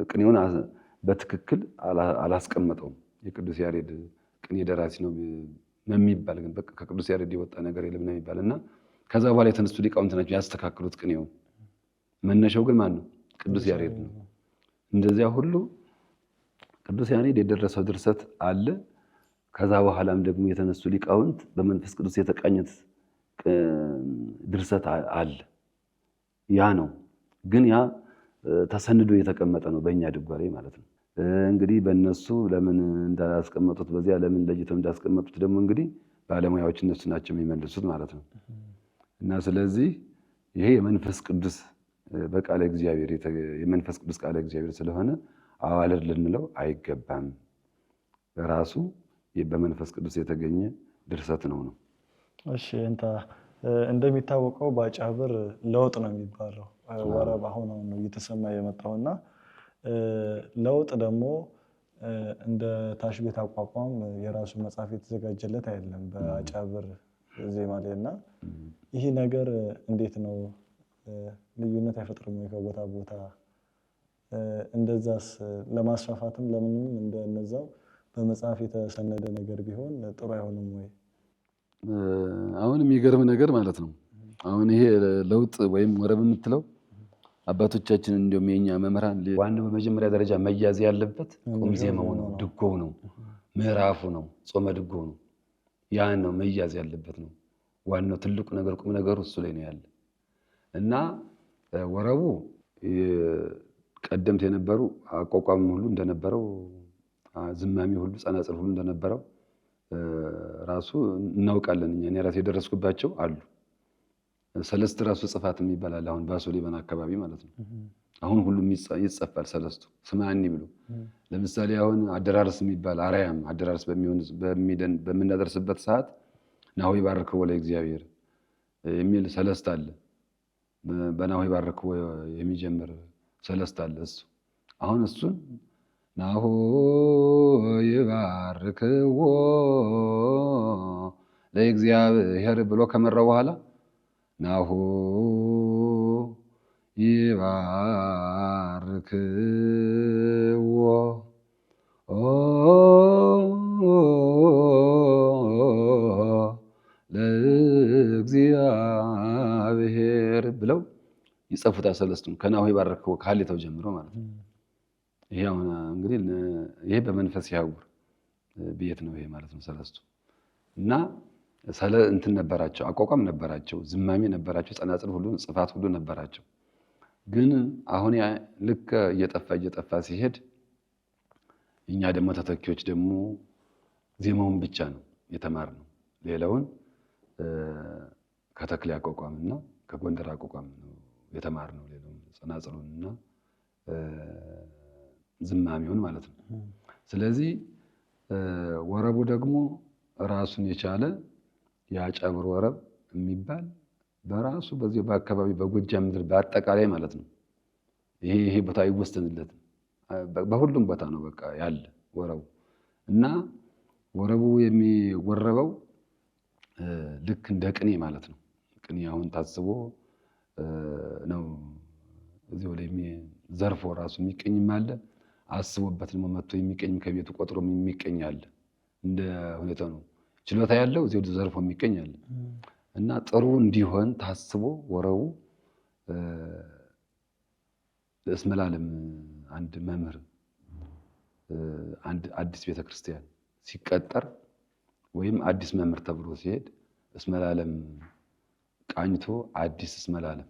ቅኔውን በትክክል አላስቀመጠውም። የቅዱስ ያሬድ ቅኔ ደራሲ ነው የሚባል ግን በቃ ከቅዱስ ያሬድ የወጣ ነገር የለም ነው የሚባል። እና ከዛ በኋላ የተነሱ ሊቃውንት ናቸው ያስተካክሉት ቅኔውን። መነሻው ግን ማን ነው? ቅዱስ ያሬድ ነው። እንደዚያ ሁሉ ቅዱስ ያሬድ የደረሰው ድርሰት አለ። ከዛ በኋላም ደግሞ የተነሱ ሊቃውንት በመንፈስ ቅዱስ የተቃኙት ድርሰት አለ። ያ ነው ግን ያ ተሰንዶ የተቀመጠ ነው በእኛ ድጓ ላይ ማለት ነው። እንግዲህ በእነሱ ለምን እንዳስቀመጡት በዚያ ለምን ለይተው እንዳስቀመጡት ደግሞ እንግዲህ ባለሙያዎች እነሱ ናቸው የሚመልሱት ማለት ነው። እና ስለዚህ ይሄ የመንፈስ ቅዱስ በቃለ እግዚአብሔር የመንፈስ ቅዱስ ቃለ እግዚአብሔር ስለሆነ አዋልድ ልንለው አይገባም። ራሱ በመንፈስ ቅዱስ የተገኘ ድርሰት ነው። እሺ እንታ እንደሚታወቀው በአጫብር ለውጥ ነው የሚባለው ወረብ አሁን ነው እየተሰማ የመጣውና ለውጥ ደግሞ እንደ ታሽ ቤት አቋቋም የራሱ መጽሐፍ የተዘጋጀለት አይደለም በአጫብር ዜማ ላይ እና ይህ ነገር እንዴት ነው ልዩነት አይፈጥርም ወይ ከቦታ ቦታ? እንደዛስ ለማስፋፋትም ለምንም እንደነዛው በመጽሐፍ የተሰነደ ነገር ቢሆን ጥሩ አይሆንም ወይ? አሁን የሚገርም ነገር ማለት ነው። አሁን ይሄ ለውጥ ወይም ወረብ የምትለው አባቶቻችን እንደውም የኛ መምህራን ዋናው በመጀመሪያ ደረጃ መያዝ ያለበት ቁም ዜማው ነው፣ ድጎው ነው፣ ምዕራፉ ነው፣ ጾመ ድጎው ነው። ያን ነው መያዝ ያለበት ነው። ዋናው ትልቁ ነገር ቁም ነገሩ እሱ ላይ ነው ያለ እና ወረቡ ቀደምት የነበሩ አቋቋም ሁሉ እንደነበረው ዝማሜ ሁሉ ጸናጽል ሁሉ እንደነበረው ራሱ እናውቃለን። እኔ ራሴ የደረስኩባቸው አሉ። ሰለስት ራሱ ጽፋት የሚባል አሁን ባሶሊበን አካባቢ ማለት ነው። አሁን ሁሉም ይጽፋል ሰለስቱ ስማኒ ብሎ። ለምሳሌ አሁን አደራረስ የሚባል አርያም አደራረስ በምናደርስበት ሰዓት ናሁ ይባርከው ለእግዚአብሔር የሚል ሰለስት አለ። በናሁ ይባርከው የሚጀምር ሰለስት አለ። እሱ አሁን እሱን ናሁ ይባርከው ለእግዚአብሔር ብሎ ከመራው በኋላ ናሁ ይባርክዎ ለእግዚአብሔር ብለው ይጽፉታል። ሰለስቱም ከናሁ ይባርክዎ ካሌታው ጀምሮ ማለት ነው። ይሄ አሁን እንግዲህ ይሄ በመንፈስ ያውር ቤት ነው ይሄ ማለት ነው። ሰለስቱ እና እንትን ነበራቸው፣ አቋቋም ነበራቸው፣ ዝማሜ ነበራቸው፣ ጸናጽል ሁሉ ጽፋት ሁሉ ነበራቸው። ግን አሁን ልክ እየጠፋ ሲሄድ እኛ ደግሞ ተተኪዎች ደግሞ ዜማውን ብቻ ነው የተማርነው። ሌላውን ከተክሌ አቋቋምና ከጎንደር አቋቋም ነው የተማርነው። ሌላውን ጸናጽሉንና ዝማሜውን ማለት ነው። ስለዚህ ወረቡ ደግሞ ራሱን የቻለ የአጫብር ወረብ የሚባል በራሱ በዚህ በአካባቢ በጎጃም ምድር በአጠቃላይ ማለት ነው። ይሄ ቦታ አይወሰንለትም። በሁሉም ቦታ ነው በቃ ያለ ወረቡ እና ወረቡ የሚወረበው ልክ እንደ ቅኔ ማለት ነው። ቅኔ አሁን ታስቦ ነው እዚሁ ላይ ዘርፎ ራሱ የሚቀኝም አለ፣ አስቦበት ደግሞ መጥቶ የሚቀኝም ከቤቱ ቆጥሮ የሚቀኝ አለ። እንደ ሁኔታው ነው። ችሎታ ያለው እዚሁ ዘርፎ የሚቀኝ አለ እና ጥሩ እንዲሆን ታስቦ ወረቡ እስመላለም አንድ መምህር አንድ አዲስ ቤተክርስቲያን ሲቀጠር ወይም አዲስ መምህር ተብሎ ሲሄድ እስመላለም ቃኝቶ አዲስ እስመላለም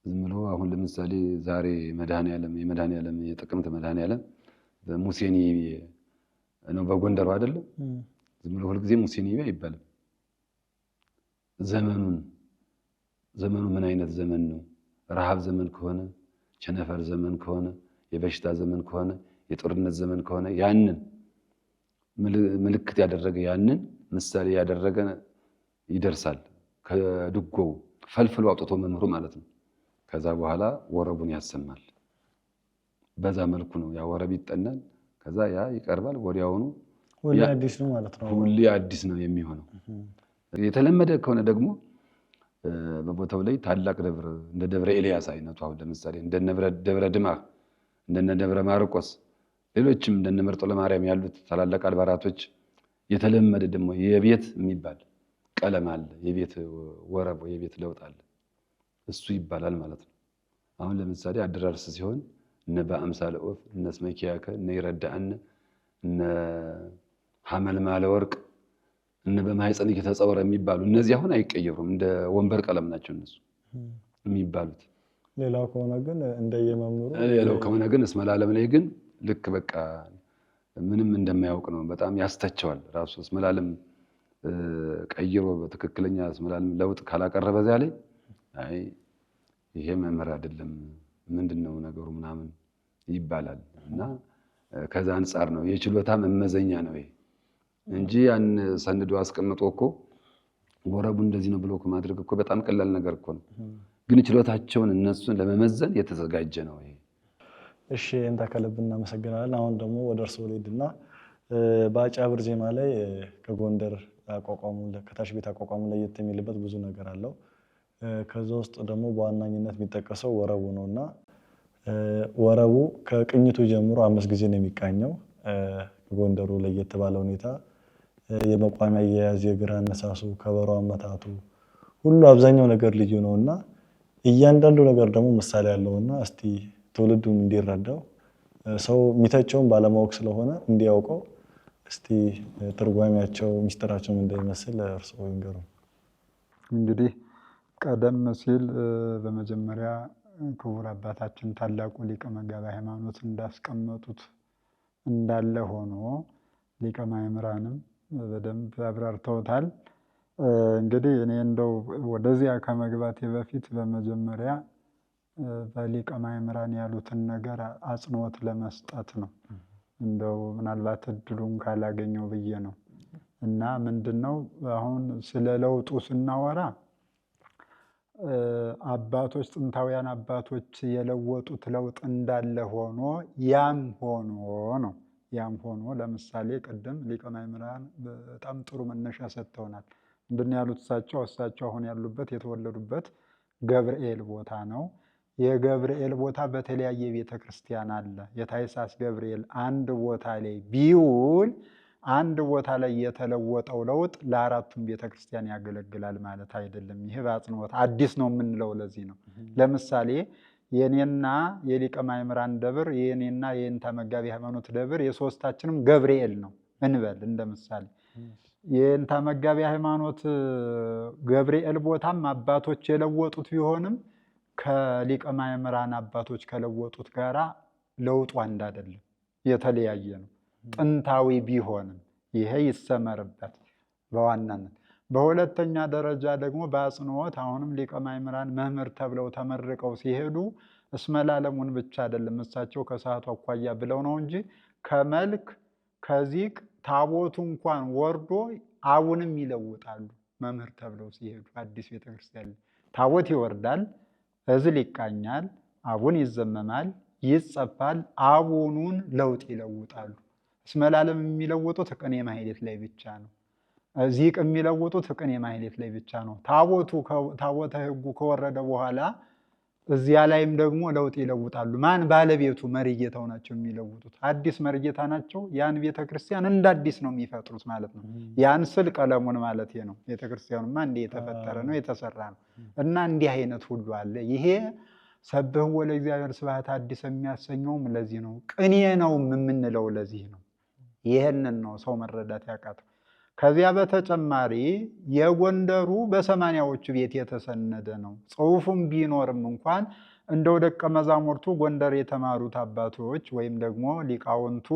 ዝም ብሎ አሁን ለምሳሌ ዛሬ የመድኃኔዓለም የጥቅምት መድኃኔዓለም በሙሴኒ ነው በጎንደሩ አይደለም። ዝም ብሎ ሁልጊዜ ሙሴኒ አይባልም። ዘመኑ ምን አይነት ዘመን ነው? ረሃብ ዘመን ከሆነ፣ ቸነፈር ዘመን ከሆነ፣ የበሽታ ዘመን ከሆነ፣ የጦርነት ዘመን ከሆነ ያንን ምልክት ያደረገ ያንን ምሳሌ ያደረገ ይደርሳል። ከድጎው ፈልፍሎ አውጥቶ መምህሩ ማለት ነው። ከዛ በኋላ ወረቡን ያሰማል። በዛ መልኩ ነው ያ ወረብ ይጠናል። ከዛ ያ ይቀርባል። ወዲያውኑ ሁሌ አዲስ ነው ማለት ነው። ሁሌ አዲስ ነው የሚሆነው። የተለመደ ከሆነ ደግሞ በቦታው ላይ ታላቅ ደብር እንደ ደብረ ኤልያስ አይነቱ አሁን ለምሳሌ እንደነ ደብረ ድማህ እንደነ ደብረ ማርቆስ ሌሎችም እንደነ መርጦ ለማርያም ያሉት ታላላቅ አድባራቶች የተለመደ ደግሞ የቤት የሚባል ቀለም አለ። የቤት ወረብ የቤት ለውጥ አለ። እሱ ይባላል ማለት ነው። አሁን ለምሳሌ አደራርስ ሲሆን እነ በአምሳለ ኦፍ እነ ስመኪያከ እነ ይረዳእነ እነ ሐመልማለ ወርቅ እነ በማይጸንክ ተጸወረ የሚባሉ እነዚህ አሁን አይቀየሩም። እንደ ወንበር ቀለም ናቸው እነሱ የሚባሉት። ሌላው ከሆነ ግን እንደየመምሩ ሌላው ከሆነ ግን እስመ ለዓለም ላይ ግን ልክ በቃ ምንም እንደማያውቅ ነው። በጣም ያስተቸዋል ራሱ እስመ ለዓለም ቀይሮ በትክክለኛ እስመ ለዓለም ለውጥ ካላቀረበ እዚያ ላይ አይ ይሄ መምህር አይደለም ምንድነው ነገሩ ምናምን ይባላል። እና ከዛ አንፃር ነው የችሎታ መመዘኛ ነው ይሄ እንጂ ያን ሰንዶ አስቀምጦ እኮ ወረቡ እንደዚህ ነው ብሎ ማድረግ እኮ በጣም ቀላል ነገር እኮ ነው። ግን ችሎታቸውን እነሱን ለመመዘን የተዘጋጀ ነው ይሄ። እሺ እንታ ከልብ እናመሰግናለን። አሁን ደግሞ ወደ እርስዎ ልሂድና በአጫብር ዜማ ላይ ከጎንደር አቋቋሙ ከታች ቤት አቋቋሙ ለየት የሚልበት ብዙ ነገር አለው። ከዛ ውስጥ ደግሞ በዋናኝነት የሚጠቀሰው ወረቡ ነውና ወረቡ ከቅኝቱ ጀምሮ 5 ጊዜ ነው የሚቃኘው። ጎንደሩ ለየት ባለ ሁኔታ የመቋሚያ አያያዝ፣ የግራ አነሳሱ፣ ከበሮ አመታቱ ሁሉ አብዛኛው ነገር ልዩ ነውና እያንዳንዱ ነገር ደግሞ ምሳሌ ያለውና እስቲ ትውልዱን እንዲረዳው ሰው የሚተቸውን ባለማወቅ ስለሆነ እንዲያውቀው እስቲ ትርጓሜያቸው ሚስጥራቸው ምን እንደሚመስል እርስዎ ይንገሩ። እንግዲህ ቀደም ሲል በመጀመሪያ ክቡር አባታችን ታላቁ ሊቀ መጋቤ ሃይማኖት እንዳስቀመጡት እንዳለ ሆኖ ሊቀ ማእምራንም በደንብ አብራርተውታል። እንግዲህ እኔ እንደው ወደዚያ ከመግባቴ በፊት በመጀመሪያ በሊቀ ማእምራን ያሉትን ነገር አጽንኦት ለመስጠት ነው። እንደው ምናልባት እድሉን ካላገኘው ብዬ ነው። እና ምንድነው አሁን ስለ ለውጡ ስናወራ አባቶች ጥንታውያን አባቶች የለወጡት ለውጥ እንዳለ ሆኖ ያም ሆኖ ለምሳሌ ቅድም ሊቀ ማእምራን በጣም ጥሩ መነሻ ሰጥተውናል። ምንድን ያሉት እሳቸው አሁን ያሉበት የተወለዱበት ገብርኤል ቦታ ነው። የገብርኤል ቦታ በተለያየ ቤተክርስቲያን አለ። የታኅሳስ ገብርኤል አንድ ቦታ ላይ ቢውል አንድ ቦታ ላይ የተለወጠው ለውጥ ለአራቱም ቤተክርስቲያን ያገለግላል ማለት አይደለም። ይሄ በአጽንኦት አዲስ ነው የምንለው ለዚህ ነው። ለምሳሌ የኔና የሊቀ ማእምራን ደብር የኔና የእንታ መጋቤ ሃይማኖት ደብር የሶስታችንም ገብርኤል ነው እንበል እንደ ምሳሌ። የእንታ መጋቤ ሃይማኖት ገብርኤል ቦታም አባቶች የለወጡት ቢሆንም ከሊቀ ማእምራን አባቶች ከለወጡት ጋራ ለውጡ አንድ አይደለም፣ የተለያየ ነው። ጥንታዊ ቢሆንም ይሄ ይሰመርበት በዋናነት። በሁለተኛ ደረጃ ደግሞ በአጽንኦት አሁንም ሊቀ ማእምራን መምህር ተብለው ተመርቀው ሲሄዱ እስመ ለዓለሙን ብቻ አይደለም እሳቸው ከሰዓቱ አኳያ ብለው ነው እንጂ ከመልክ ከዚቅ ታቦቱ እንኳን ወርዶ አቡንም ይለውጣሉ። መምህር ተብለው ሲሄዱ አዲስ ቤተክርስቲያን ታቦት ይወርዳል፣ እዝል ይቃኛል፣ አቡን ይዘመማል፣ ይጸፋል፣ አቡኑን ለውጥ ይለውጣሉ። እስመ ለዓለም የሚለውጡት ቅኔ ማኅሌት ላይ ብቻ ነው። ዚቅ የሚለውጡት ቅኔ ማኅሌት ላይ ብቻ ነው። ታቦተ ሕጉ ከወረደ በኋላ እዚያ ላይም ደግሞ ለውጥ ይለውጣሉ። ማን? ባለቤቱ መሪጌታው ናቸው የሚለውጡት። አዲስ መሪጌታ ናቸው። ያን ቤተክርስቲያን እንደ አዲስ ነው የሚፈጥሩት ማለት ነው። ያን ስል ቀለሙን ማለት ነው። ቤተክርስቲያኑማ እንዲህ የተፈጠረ ነው የተሰራ ነው። እና እንዲህ አይነት ሁሉ አለ። ይሄ ሰብሕዎ ለእግዚአብሔር ስብሐት አዲስ የሚያሰኘውም ለዚህ ነው። ቅኔ ነው የምንለው ለዚህ ነው። ይህንን ነው ሰው መረዳት ያቃተው። ከዚያ በተጨማሪ የጎንደሩ በሰማንያዎቹ ቤት የተሰነደ ነው። ጽሑፉም ቢኖርም እንኳን እንደው ደቀ መዛሙርቱ ጎንደር የተማሩት አባቶች ወይም ደግሞ ሊቃውንቱ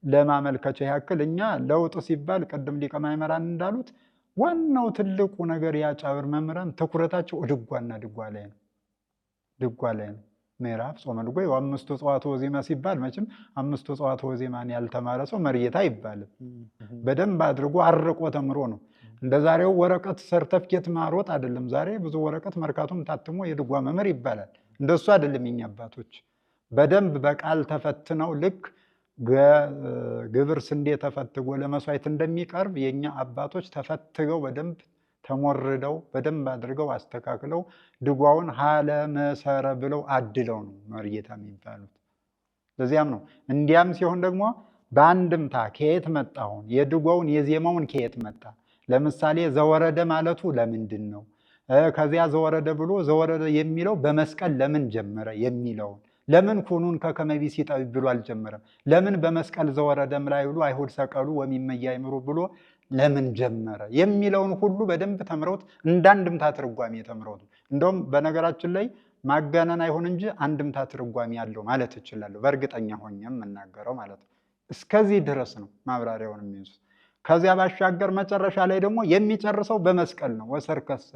ለማመልከቻ ያክል እኛ ለውጥ ሲባል ቅድም ሊቀ ማእምራን እንዳሉት ዋናው ትልቁ ነገር የአጫብር መምህራን ትኩረታቸው ድጓና ድጓ ላይ ነው። ድጓ ላይ ነው። ምዕራፍ ጾመ ድጓ አምስቱ ጸዋትወ ዜማ ሲባል መቼም አምስቱ ጸዋትወ ዜማን ያልተማረ ሰው መርጌታ አይባልም። በደንብ አድርጎ አርቆ ተምሮ ነው። እንደ ዛሬው ወረቀት ሰርተፍኬት ማሮጥ አይደለም። ዛሬ ብዙ ወረቀት መርካቶም ታትሞ የድጓ መምህር ይባላል። እንደሱ አይደለም። የኛ አባቶች በደንብ በቃል ተፈትነው ልክ ግብር ስንዴ ተፈትጎ ለመስዋዕት እንደሚቀርብ የኛ አባቶች ተፈትገው በደንብ ተሞርደው በደንብ አድርገው አስተካክለው ድጓውን ሀለ መሰረ ብለው አድለው ነው መርጌታ የሚባሉት። ለዚያም ነው እንዲያም ሲሆን ደግሞ በአንድምታ ከየት መጣውን የድጓውን የዜማውን ከየት መጣ፣ ለምሳሌ ዘወረደ ማለቱ ለምንድን ነው፣ ከዚያ ዘወረደ ብሎ ዘወረደ የሚለው በመስቀል ለምን ጀመረ የሚለውን ለምን ኩኑን ከከመ ቢሲጠቢ ብሎ አልጀመረም? ለምን በመስቀል ዘወረደም ላይ ብሎ አይሁድ ሰቀሉ ወሚመያይምሩ ብሎ ለምን ጀመረ የሚለውን ሁሉ በደንብ ተምረውት እንደ አንድምታ ትርጓሜ ተምረውት። እንደውም በነገራችን ላይ ማጋነን አይሆን እንጂ አንድምታ ትርጓሜ ያለው ማለት እችላለሁ፣ በእርግጠኛ ሆኜ የምናገረው ማለት ነው። እስከዚህ ድረስ ነው ማብራሪያውን የሚይዙት። ከዚያ ባሻገር መጨረሻ ላይ ደግሞ የሚጨርሰው በመስቀል ነው። ወሰርከሰ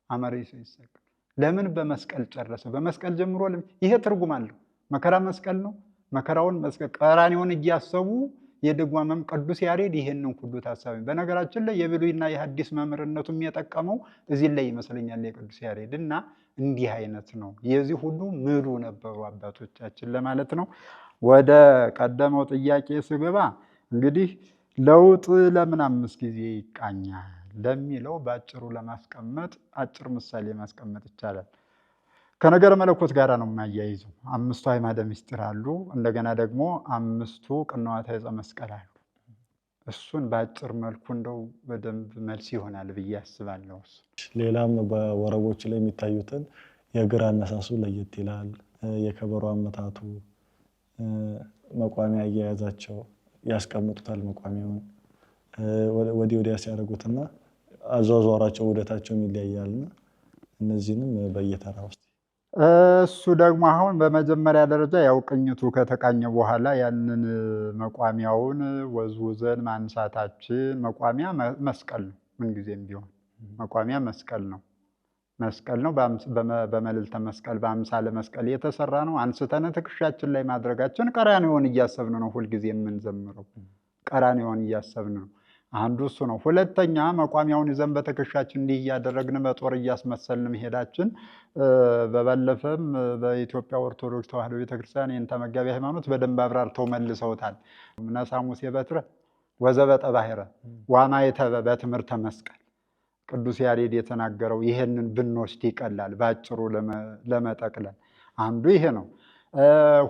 አመሬቱ ይሰቀል። ለምን በመስቀል ጨረሰ? በመስቀል ጀምሮ ይሄ ትርጉም አለው። መከራ መስቀል ነው። መከራውን መስቀል ቀራንዮን እያሰቡ የድጓመም ቅዱስ ያሬድ ይሄንን ሁሉ ታሳቢ። በነገራችን ላይ የብሉይና የሐዲስ መምህርነቱም የጠቀመው እዚህ ላይ ይመስለኛል የቅዱስ ያሬድ እና እንዲህ አይነት ነው። የዚህ ሁሉ ምሉ ነበሩ አባቶቻችን ለማለት ነው። ወደ ቀደመው ጥያቄ ስገባ እንግዲህ ለውጥ ለምን 5 ጊዜ ይቃኛል ለሚለው በአጭሩ ለማስቀመጥ አጭር ምሳሌ ማስቀመጥ ይቻላል። ከነገረ መለኮት ጋር ነው የማያይዘው። 5ቱ አዕማደ ምስጢር አሉ። እንደገና ደግሞ 5ቱ ቅንዋተ ዕፀ መስቀል አሉ። እሱን በአጭር መልኩ እንደው በደንብ መልስ ይሆናል ብዬ አስባለሁ። ሌላም በወረቦች ላይ የሚታዩትን የእግር አነሳሱ ለየት ይላል። የከበሮ አመታቱ፣ መቋሚያ አያያዛቸው ያስቀምጡታል። መቋሚያውን ወዲህ ወዲያ ሲያደርጉትና አዟዟራቸው ውደታቸውም ይለያያልና እነዚህንም በየተራ ውስጥ እሱ ደግሞ አሁን በመጀመሪያ ደረጃ ያው ቅኝቱ ከተቃኘ በኋላ ያንን መቋሚያውን ወዝውዘን ማንሳታችን። መቋሚያ መስቀል ነው። ምንጊዜም ቢሆን መቋሚያ መስቀል ነው። መስቀል ነው። በመልዕልተ መስቀል በአምሳለ መስቀል የተሰራ ነው። አንስተን ትከሻችን ላይ ማድረጋችን ቀራንዮን እያሰብን ነው። ሁልጊዜ የምንዘምረው ቀራንዮን እያሰብን ነው። አንዱ እሱ ነው። ሁለተኛ መቋሚያውን ይዘን በትከሻችን እንዲህ እያደረግን በጦር እያስመሰልን መሄዳችን። በባለፈም በኢትዮጵያ ኦርቶዶክስ ተዋሕዶ ቤተክርስቲያን ይህን ተመጋቢ ሃይማኖት በደንብ አብራርተው መልሰውታል። ነሣ ሙሴ በትረ ወዘበጠ ባሕረ ወአማይተ በትምህርተ መስቀል። ቅዱስ ያሬድ የተናገረው ይሄንን ብንወስድ ይቀላል በአጭሩ ለመጠቅለል። አንዱ ይሄ ነው።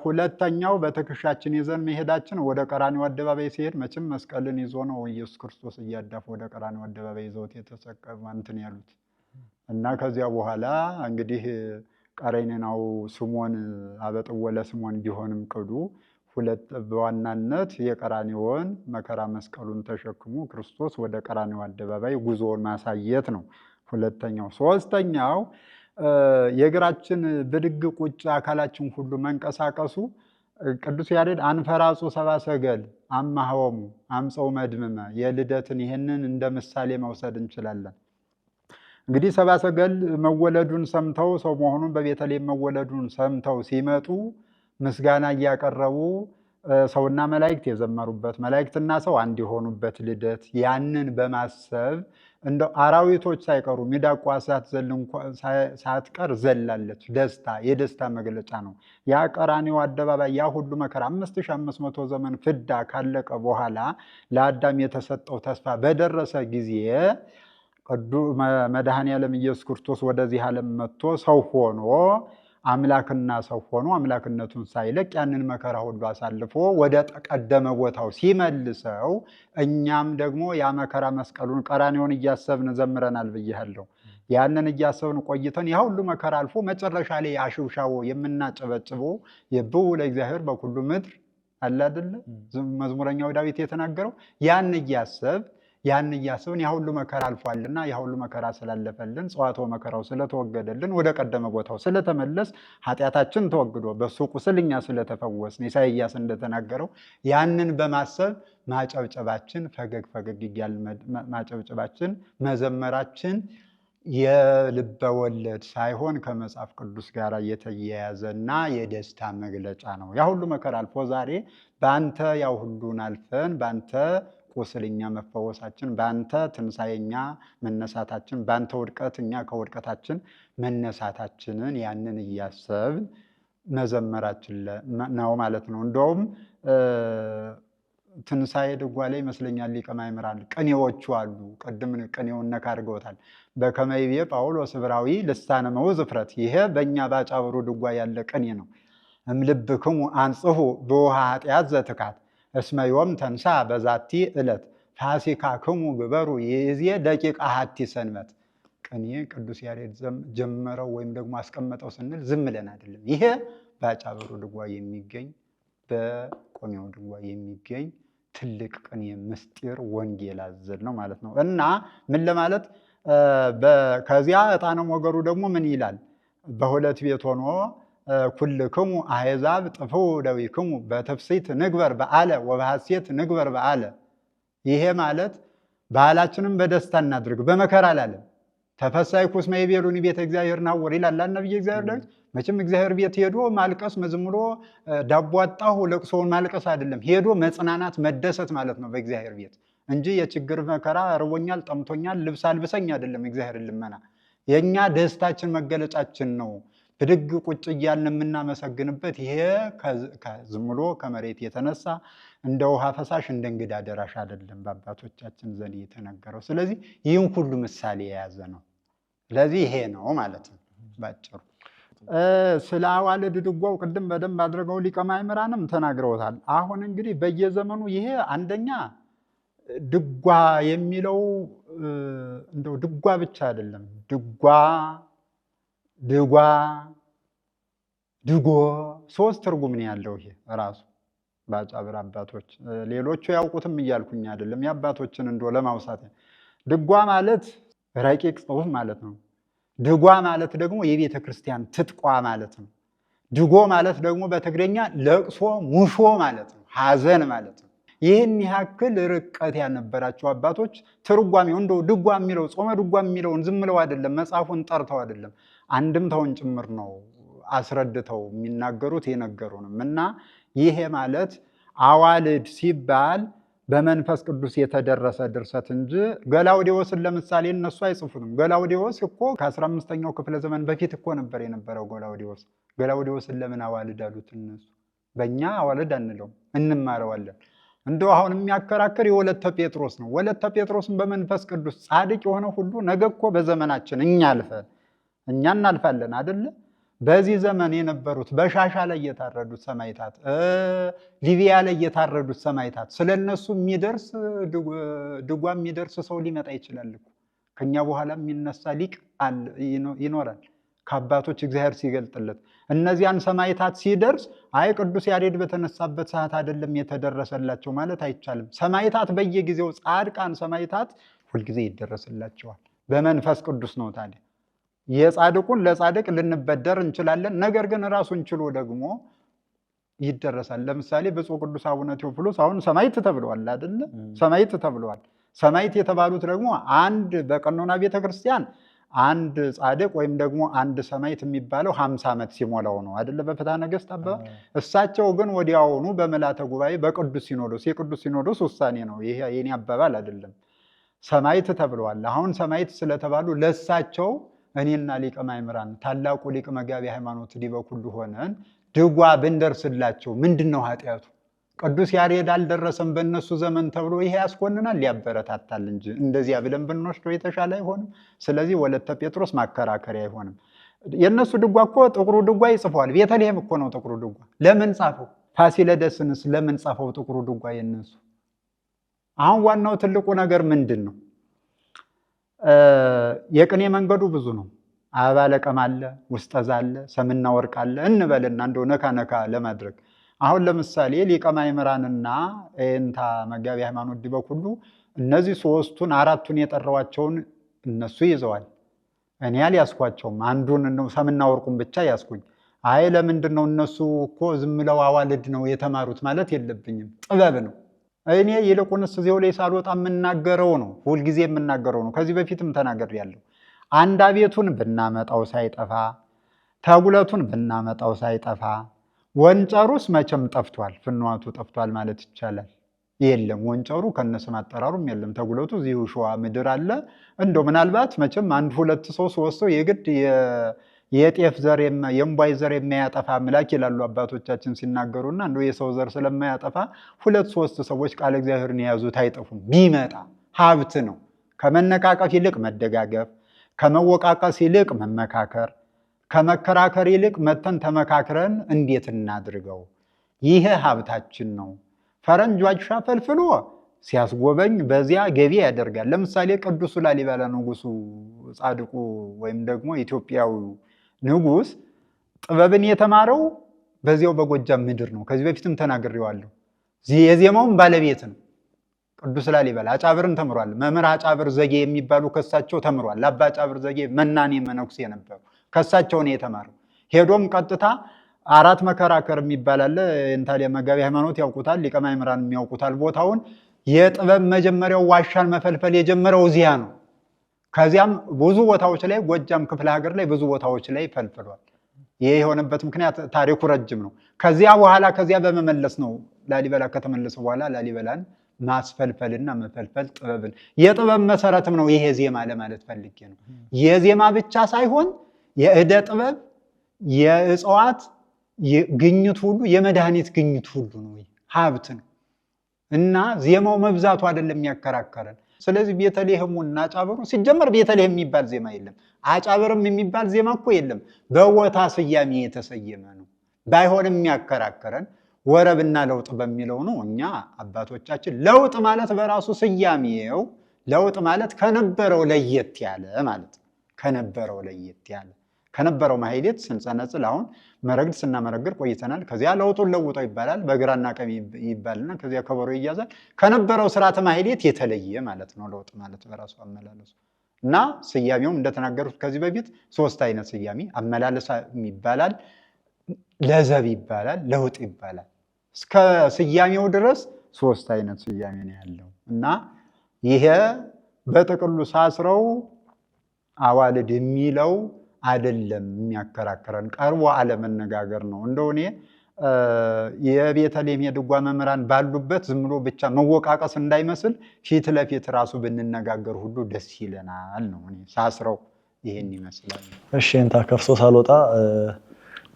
ሁለተኛው በትከሻችን ይዘን መሄዳችን። ወደ ቀራንዮ አደባባይ ሲሄድ መቼም መስቀልን ይዞ ነው ኢየሱስ ክርስቶስ እያዳፉ ወደ ቀራንዮ አደባባይ ይዘውት የተሰቀሉ እንትን ያሉት እና ከዚያ በኋላ እንግዲህ ቀሬናው ስሞን አበጥዎ ለስሞን ቢሆንም ቅዱ በዋናነት የቀራንዮን መከራ መስቀሉን ተሸክሞ ክርስቶስ ወደ ቀራንዮ አደባባይ ጉዞውን ማሳየት ነው ሁለተኛው። ሶስተኛው የእግራችን ብድግ ቁጭ አካላችን ሁሉ መንቀሳቀሱ። ቅዱስ ያሬድ አንፈራጹ ሰብአ ሰገል አማህወሙ አምፀው መድምመ የልደትን ይህንን እንደ ምሳሌ መውሰድ እንችላለን። እንግዲህ ሰብአ ሰገል መወለዱን ሰምተው ሰው መሆኑን በቤተልሔም መወለዱን ሰምተው ሲመጡ ምስጋና እያቀረቡ ሰውና መላእክት የዘመሩበት መላእክትና ሰው አንድ የሆኑበት ልደት ያንን በማሰብ እንደው አራዊቶች ሳይቀሩ ሚዳቋ ሳትቀር ዘላለች። ደስታ የደስታ መግለጫ ነው። ያ ቀራንዮ አደባባይ ያ ሁሉ መከራ 5500 ዘመን ፍዳ ካለቀ በኋላ ለአዳም የተሰጠው ተስፋ በደረሰ ጊዜ መድኃኔ ዓለም ኢየሱስ ክርስቶስ ወደዚህ ዓለም መጥቶ ሰው ሆኖ አምላክና ሰው ሆኖ አምላክነቱን ሳይለቅ ያንን መከራ ሁሉ አሳልፎ ወደ ቀደመ ቦታው ሲመልሰው እኛም ደግሞ ያ መከራ መስቀሉን ቀራንዮን እያሰብን ዘምረናል ብያለሁ። ያንን እያሰብን ቆይተን ያ ሁሉ መከራ አልፎ መጨረሻ ላይ አሽብሻቦ የምናጨበጭበው የብኡ ለእግዚአብሔር በኩሉ ምድር አለ አይደለ? መዝሙረኛው ዳዊት የተናገረው ያን እያሰብን ያ ሁሉ መከራ አልፏልና ያ ሁሉ መከራ ስላለፈልን ጽዋትወ መከራው ስለተወገደልን ወደ ቀደመ ቦታው ስለተመለስ ኃጢአታችን ተወግዶ በሱ ቁስል እኛ ስለተፈወስን ኢሳይያስ እንደተናገረው ያንን በማሰብ ማጨብጨባችን ፈገግ እያልን ማጨብጨባችን መዘመራችን የልበ ወለድ ሳይሆን ከመጽሐፍ ቅዱስ ጋር የተያያዘና የደስታ መግለጫ ነው። ያ ሁሉ መከራ አልፎ ዛሬ በአንተ ያ ሁሉን አልፈን በአንተ ቁስልኛ መፈወሳችን፣ በአንተ ትንሣኤኛ መነሳታችን፣ በአንተ ውድቀት እኛ ከውድቀታችን መነሳታችንን ያንን እያሰብን መዘመራችን ነው ማለት ነው። እንደውም ትንሣኤ ድጓ ላይ ይመስለኛል ሊቀ ማእምራን ቅኔዎቹ አሉ። ቅድም ቅኔውን ነካ አድርገውታል። በከመ ይቤ ጳውሎስ ዕብራዊ ልሳነ መውዝ እፍረት። ይሄ በእኛ ባጫብሩ ድጓ ያለ ቅኔ ነው። እምልብክሙ አንጽሑ በውሃ ኃጢአት ዘትካት እስመ ዮም ተንሳ በዛቲ ዕለት ፋሲካክሙ ግበሩ ይእዜ ደቂቀ ሀቲ ሰንበት። ቅኔ ቅዱስ ያሬድ ጀመረው ወይም ደግሞ አስቀመጠው ስንል ዝም ብለን አይደለም። ይሄ በአጫብሩ ድጓ የሚገኝ በቆሜው ድጓ የሚገኝ ትልቅ ቅኔ ምስጢር ወንጌል አዘል ነው ማለት ነው። እና ምን ለማለት ከዚያ ዕጣነ ሞገሩ ደግሞ ምን ይላል? በሁለት ቤት ሆኖ ኩልክሙ አሕዛብ ጥፍኡ ደዊክሙ በትፍሲት ንግበር በዓለ ወበሐሴት ንግበር በዓለ። ይሄ ማለት በዓላችንም በደስታ እናድርግ በመከራ አላለም። ተፈሳይኩ እስመ ይቤሉኒ ቤተ እግዚአብሔር ናወር ይላል ነቢየ እግዚአብሔር ዳዊት። መቼም እግዚአብሔር ቤት ሄዶ ማልቀስ መዝሙሮ ዳቦ አጣሁ ለቅሶውን ማልቀስ አይደለም፣ ሄዶ መጽናናት መደሰት ማለት ነው በእግዚአብሔር ቤት እንጂ የችግር መከራ ርቦኛል ጠምቶኛል ልብስ አልብሰኝ አይደለም። እግዚአብሔር ልመና የኛ ደስታችን መገለጫችን ነው። ብድግ ቁጭ እያልን የምናመሰግንበት ይሄ ዝም ብሎ ከመሬት የተነሳ እንደ ውሃ ፈሳሽ እንደ እንግዳ ደራሽ አይደለም በአባቶቻችን ዘንድ የተነገረው። ስለዚህ ይህን ሁሉ ምሳሌ የያዘ ነው። ስለዚህ ይሄ ነው ማለት ነው ባጭሩ። ስለ አዋልድ ድጓው ቅድም በደንብ አድርገው ሊቀ ማእምራንም ተናግረውታል። አሁን እንግዲህ በየዘመኑ ይሄ አንደኛ ድጓ የሚለው እንደው ድጓ ብቻ አይደለም። ድጓ፣ ድጓ፣ ድጎ ሶስት ትርጉም ነው ያለው ይሄ ራሱ በአጫብር አባቶች። ሌሎቹ ያውቁትም እያልኩኝ አይደለም፣ የአባቶችን እንደው ለማውሳት። ድጓ ማለት ረቂቅ ጽሑፍ ማለት ነው። ድጓ ማለት ደግሞ የቤተ ክርስቲያን ትጥቋ ማለት ነው። ድጎ ማለት ደግሞ በትግረኛ ለቅሶ ሙሾ ማለት ነው፣ ሐዘን ማለት ነው። ይህን ያክል ርቀት ያነበራቸው አባቶች ትርጓሜው እንደው ድጓ የሚለው ጾመ ድጓ የሚለውን ዝም ብለው አይደለም፣ መጽሐፉን ጠርተው አይደለም፣ አንድምታውን ጭምር ነው አስረድተው የሚናገሩት የነገሩንም። እና ይሄ ማለት አዋልድ ሲባል በመንፈስ ቅዱስ የተደረሰ ድርሰት እንጂ ገላውዴዎስን ለምሳሌ እነሱ አይጽፉትም። ገላውዴዎስ እኮ ከ15ኛው ክፍለ ዘመን በፊት እኮ ነበር የነበረው ገላውዴዎስ። ገላውዴዎስን ለምን አዋልድ አሉት እነሱ? በእኛ አዋልድ አንለውም፣ እንማረዋለን። እንደው አሁን የሚያከራክር የወለተ ጴጥሮስ ነው። ወለተ ጴጥሮስን በመንፈስ ቅዱስ ጻድቅ የሆነ ሁሉ ነገ እኮ በዘመናችን እኛ እናልፋለን አይደለ? በዚህ ዘመን የነበሩት በሻሻ ላይ የታረዱት ሰማዕታት፣ ሊቢያ ላይ የታረዱት ሰማዕታት ስለነሱ የሚደርስ ድጓ የሚደርስ ሰው ሊመጣ ይችላል እኮ። ከኛ በኋላ የሚነሳ ሊቅ ይኖራል ከአባቶች እግዚአብሔር ሲገልጥለት። እነዚያን ሰማዕታት ሲደርስ አይ ቅዱስ ያሬድ በተነሳበት ሰዓት አይደለም የተደረሰላቸው ማለት አይቻልም። ሰማዕታት በየጊዜው ጻድቃን ሰማዕታት ሁልጊዜ ይደረስላቸዋል፣ በመንፈስ ቅዱስ ነው። ታዲያ የጻድቁን ለጻድቅ ልንበደር እንችላለን፣ ነገር ግን ራሱን ችሎ ደግሞ ይደረሳል። ለምሳሌ ብፁዕ ቅዱስ አቡነ ቴዎፍሎስ አሁን ሰማዕት ተብለዋል አይደለ? ሰማዕት ተብለዋል። ሰማዕት የተባሉት ደግሞ አንድ በቀኖና ቤተክርስቲያን አንድ ጻድቅ ወይም ደግሞ አንድ ሰማዕት የሚባለው 50 ዓመት ሲሞላው ነው አይደለ? በፍትሐ ነገሥት አባባል። እሳቸው ግን ወዲያውኑ በምልዓተ ጉባኤ በቅዱስ ሲኖዶስ፣ የቅዱስ ሲኖዶስ ውሳኔ ነው ይሄ፣ የኔ አባባል አይደለም፣ ሰማዕት ተብለዋል። አሁን ሰማዕት ስለተባሉ ለእሳቸው እኔና ሊቀ ማእምራን ታላቁ ሊቅ መጋቢ ሃይማኖት ዲበ ኩሉ ሆነን ድጓ ብንደርስላቸው ምንድን ነው ኃጢአቱ? ቅዱስ ያሬድ አልደረሰም በእነሱ ዘመን ተብሎ ይሄ ያስኮንናል? ሊያበረታታል እንጂ እንደዚያ ብለን ብንወስደው የተሻለ አይሆንም? ስለዚህ ወለተ ጴጥሮስ ማከራከሪያ አይሆንም። የእነሱ ድጓ እኮ ጥቁሩ ድጓ ይጽፈዋል። ቤተልሔም እኮ ነው ጥቁሩ ድጓ። ለምን ጻፈው? ፋሲለደስንስ ለምን ጻፈው ጥቁሩ ድጓ የነሱ? አሁን ዋናው ትልቁ ነገር ምንድን ነው? የቅኔ መንገዱ ብዙ ነው። አበባ ለቀም አለ፣ ውስጠዛ አለ፣ ሰምና ወርቅ አለ እንበልና እንደው ነካ ነካ ለማድረግ አሁን ለምሳሌ ሊቀ ማእምራንና ኤንታ መጋቢ ሃይማኖት ዲበ ኩሉ እነዚህ ሶስቱን አራቱን የጠራዋቸውን እነሱ ይዘዋል። እኔ አልያዝኳቸውም። አንዱን ነው ሰምና ወርቁን ብቻ ያዝኩኝ። አይ ለምንድን ነው እነሱ እኮ ዝም ብለው አዋልድ ነው የተማሩት ማለት የለብኝም፣ ጥበብ ነው። እኔ ይልቁንስ እዚያው ላይ ሳልወጣ የምናገረው ነው፣ ሁልጊዜ የምናገረው ነው። ከዚህ በፊትም ተናግሬያለሁ። አንድ አቤቱን ብናመጣው ሳይጠፋ፣ ተጉለቱን ብናመጣው ሳይጠፋ፣ ወንጨሩስ መቼም ጠፍቷል፣ ፍንዋቱ ጠፍቷል ማለት ይቻላል። የለም ወንጨሩ ከነስም አጠራሩም የለም። ተጉለቱ እዚሁ ሸዋ ምድር አለ። እንደው ምናልባት መቼም አንድ ሁለት ሰው ሶስት ሰው የግድ የጤፍ ዘር የእምቧይ ዘር የማያጠፋ አምላክ ይላሉ አባቶቻችን ሲናገሩና እንደው የሰው ዘር ስለማያጠፋ ሁለት ሶስት ሰዎች ቃለ እግዚአብሔርን የያዙት አይጠፉም። ቢመጣ ሀብት ነው። ከመነቃቀፍ ይልቅ መደጋገፍ፣ ከመወቃቀስ ይልቅ መመካከር፣ ከመከራከር ይልቅ መተን ተመካክረን እንዴት እናድርገው? ይሄ ሀብታችን ነው። ፈረንጅ ዋሻ ፈልፍሎ ሲያስጎበኝ በዚያ ገቢ ያደርጋል። ለምሳሌ ቅዱሱ ላሊበላ ንጉሱ ጻድቁ ወይም ደግሞ ኢትዮጵያዊ ንጉስ ጥበብን የተማረው በዚያው በጎጃም ምድር ነው። ከዚህ በፊትም ተናግሬዋለሁ። የዜማውም ባለቤት ነው ቅዱስ ላሊበላ። አጫብርን ተምሯል። መምህር አጫብር ዘጌ የሚባሉ ከሳቸው ተምሯል። አባ አጫብር ዘጌ መናኔ መነኩሴ ነበሩ። ከሳቸው ነው የተማረው። ሄዶም ቀጥታ አራት መከራከር የሚባል አለ። እንታሊያ መጋቢ ሃይማኖት ያውቁታል፣ ሊቀ ማእምራን የሚያውቁታል ቦታውን። የጥበብ መጀመሪያው ዋሻን መፈልፈል የጀመረው እዚያ ነው። ከዚያም ብዙ ቦታዎች ላይ ጎጃም ክፍለ ሀገር ላይ ብዙ ቦታዎች ላይ ፈልፍሏል። ይሄ የሆነበት ምክንያት ታሪኩ ረጅም ነው። ከዚያ በኋላ ከዚያ በመመለስ ነው ላሊበላ ከተመለሰ በኋላ ላሊበላን ማስፈልፈልና መፈልፈል ጥበብን የጥበብ መሰረትም ነው ይሄ ዜማ ለማለት ፈልጌ ነው። የዜማ ብቻ ሳይሆን የእደ ጥበብ የእጽዋት ግኝት ሁሉ የመድኃኒት ግኝት ሁሉ ነው፣ ሀብት ነው። እና ዜማው መብዛቱ አይደለም የሚያከራከረን። ስለዚህ ቤተልሔሙና አጫብሩ ሲጀመር ቤተልሔም የሚባል ዜማ የለም፣ አጫብርም የሚባል ዜማ እኮ የለም። በቦታ ስያሜ የተሰየመ ነው። ባይሆንም የሚያከራከረን ወረብና ለውጥ በሚለው ነው። እኛ አባቶቻችን ለውጥ ማለት በራሱ ስያሜው ለውጥ ማለት ከነበረው ለየት ያለ ማለት ነው። ከነበረው ለየት ያለ ከነበረው ማህሌት ስንጸነጽል አሁን መረግድ ስናመረግድ ቆይተናል። ከዚያ ለውጡን ለውጠው ይባላል፣ በግራና ቀኝ ይባልና ከዚያ ከበሮ ይያዛል። ከነበረው ስርዓተ ማህሌት የተለየ ማለት ነው ለውጥ ማለት በራሱ አመላለሱ እና ስያሜውም እንደተናገሩት ከዚህ በፊት 3 አይነት ስያሜ አመላለስ ይባላል፣ ለዘብ ይባላል፣ ለውጥ ይባላል። እስከ ስያሜው ድረስ 3 አይነት ስያሜ ነው ያለው እና ይሄ በጥቅሉ ሳስረው አዋልድ የሚለው አይደለም የሚያከራከረን፣ ቀርቦ አለመነጋገር ነው። እንደው እኔ የቤተልሔም የድጓ መምህራን ባሉበት ዝም ብሎ ብቻ መወቃቀስ እንዳይመስል ፊት ለፊት ራሱ ብንነጋገር ሁሉ ደስ ይለናል ነው። እኔ ሳስረው ይሄን ይመስላል። እሺ እንታ ከርሶ ሳልወጣ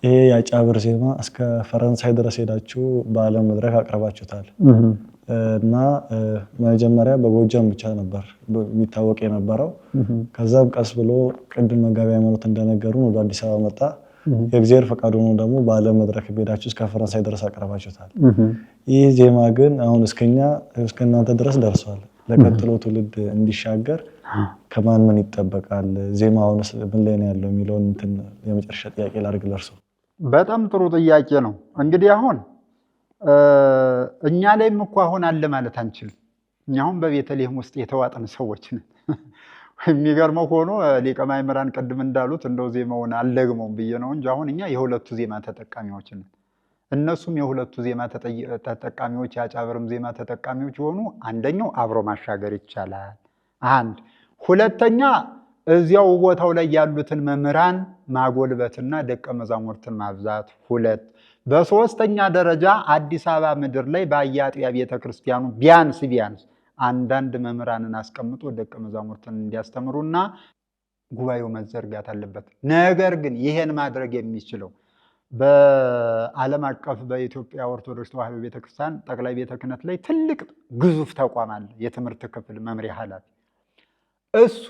ይሄ የአጫብር ዜማ እስከ ፈረንሳይ ድረስ ሄዳችሁ በዓለም መድረክ አቅርባችሁታል እና መጀመሪያ በጎጃም ብቻ ነበር የሚታወቅ የነበረው። ከዛም ቀስ ብሎ ቅድም መጋቢ ሃይማኖት እንደነገሩን ወደ አዲስ አበባ መጣ። የእግዚአብሔር ፈቃድ ሆኖ ደግሞ በዓለም መድረክ ሄዳችሁ እስከ ፈረንሳይ ድረስ አቅርባችሁታል። ይህ ዜማ ግን አሁን እስከ እናንተ ድረስ ደርሷል። ለቀጥሎ ትውልድ እንዲሻገር ከማን ምን ይጠበቃል? ዜማውንስ ምን ላይ ነው ያለው የሚለውን እንትን የመጨረሻ ጥያቄ ላድርግ ለእርሶ። በጣም ጥሩ ጥያቄ ነው። እንግዲህ አሁን እኛ ላይም እኮ አሁን አለ ማለት አንችልም። እኛ አሁን በቤተልሔም ውስጥ የተዋጠን ሰዎች ነን። የሚገርመው ሆኖ ሊቀ ማእምራን ቅድም እንዳሉት እንደው ዜማውን አልደግመውም ብዬ ነው እንጂ አሁን እኛ የሁለቱ ዜማ ተጠቃሚዎች ነን። እነሱም የሁለቱ ዜማ ተጠቃሚዎች የአጫብርም ዜማ ተጠቃሚዎች የሆኑ አንደኛው አብሮ ማሻገር ይቻላል። አንድ ሁለተኛ እዚያው ቦታው ላይ ያሉትን መምህራን ማጎልበትና ደቀ መዛሙርትን ማብዛት። ሁለት በሶስተኛ ደረጃ አዲስ አበባ ምድር ላይ በየአጥቢያ ቤተክርስቲያኑ ቢያንስ አንዳንድ መምህራንን አስቀምጦ ደቀ መዛሙርትን እንዲያስተምሩና ጉባኤው መዘርጋት አለበት። ነገር ግን ይሄን ማድረግ የሚችለው በዓለም አቀፍ በኢትዮጵያ ኦርቶዶክስ ተዋሕዶ ቤተክርስቲያን ጠቅላይ ቤተ ክህነት ላይ ትልቅ ግዙፍ ተቋም አለ፣ የትምህርት ክፍል መምሪያ ኃላፊ። እሱ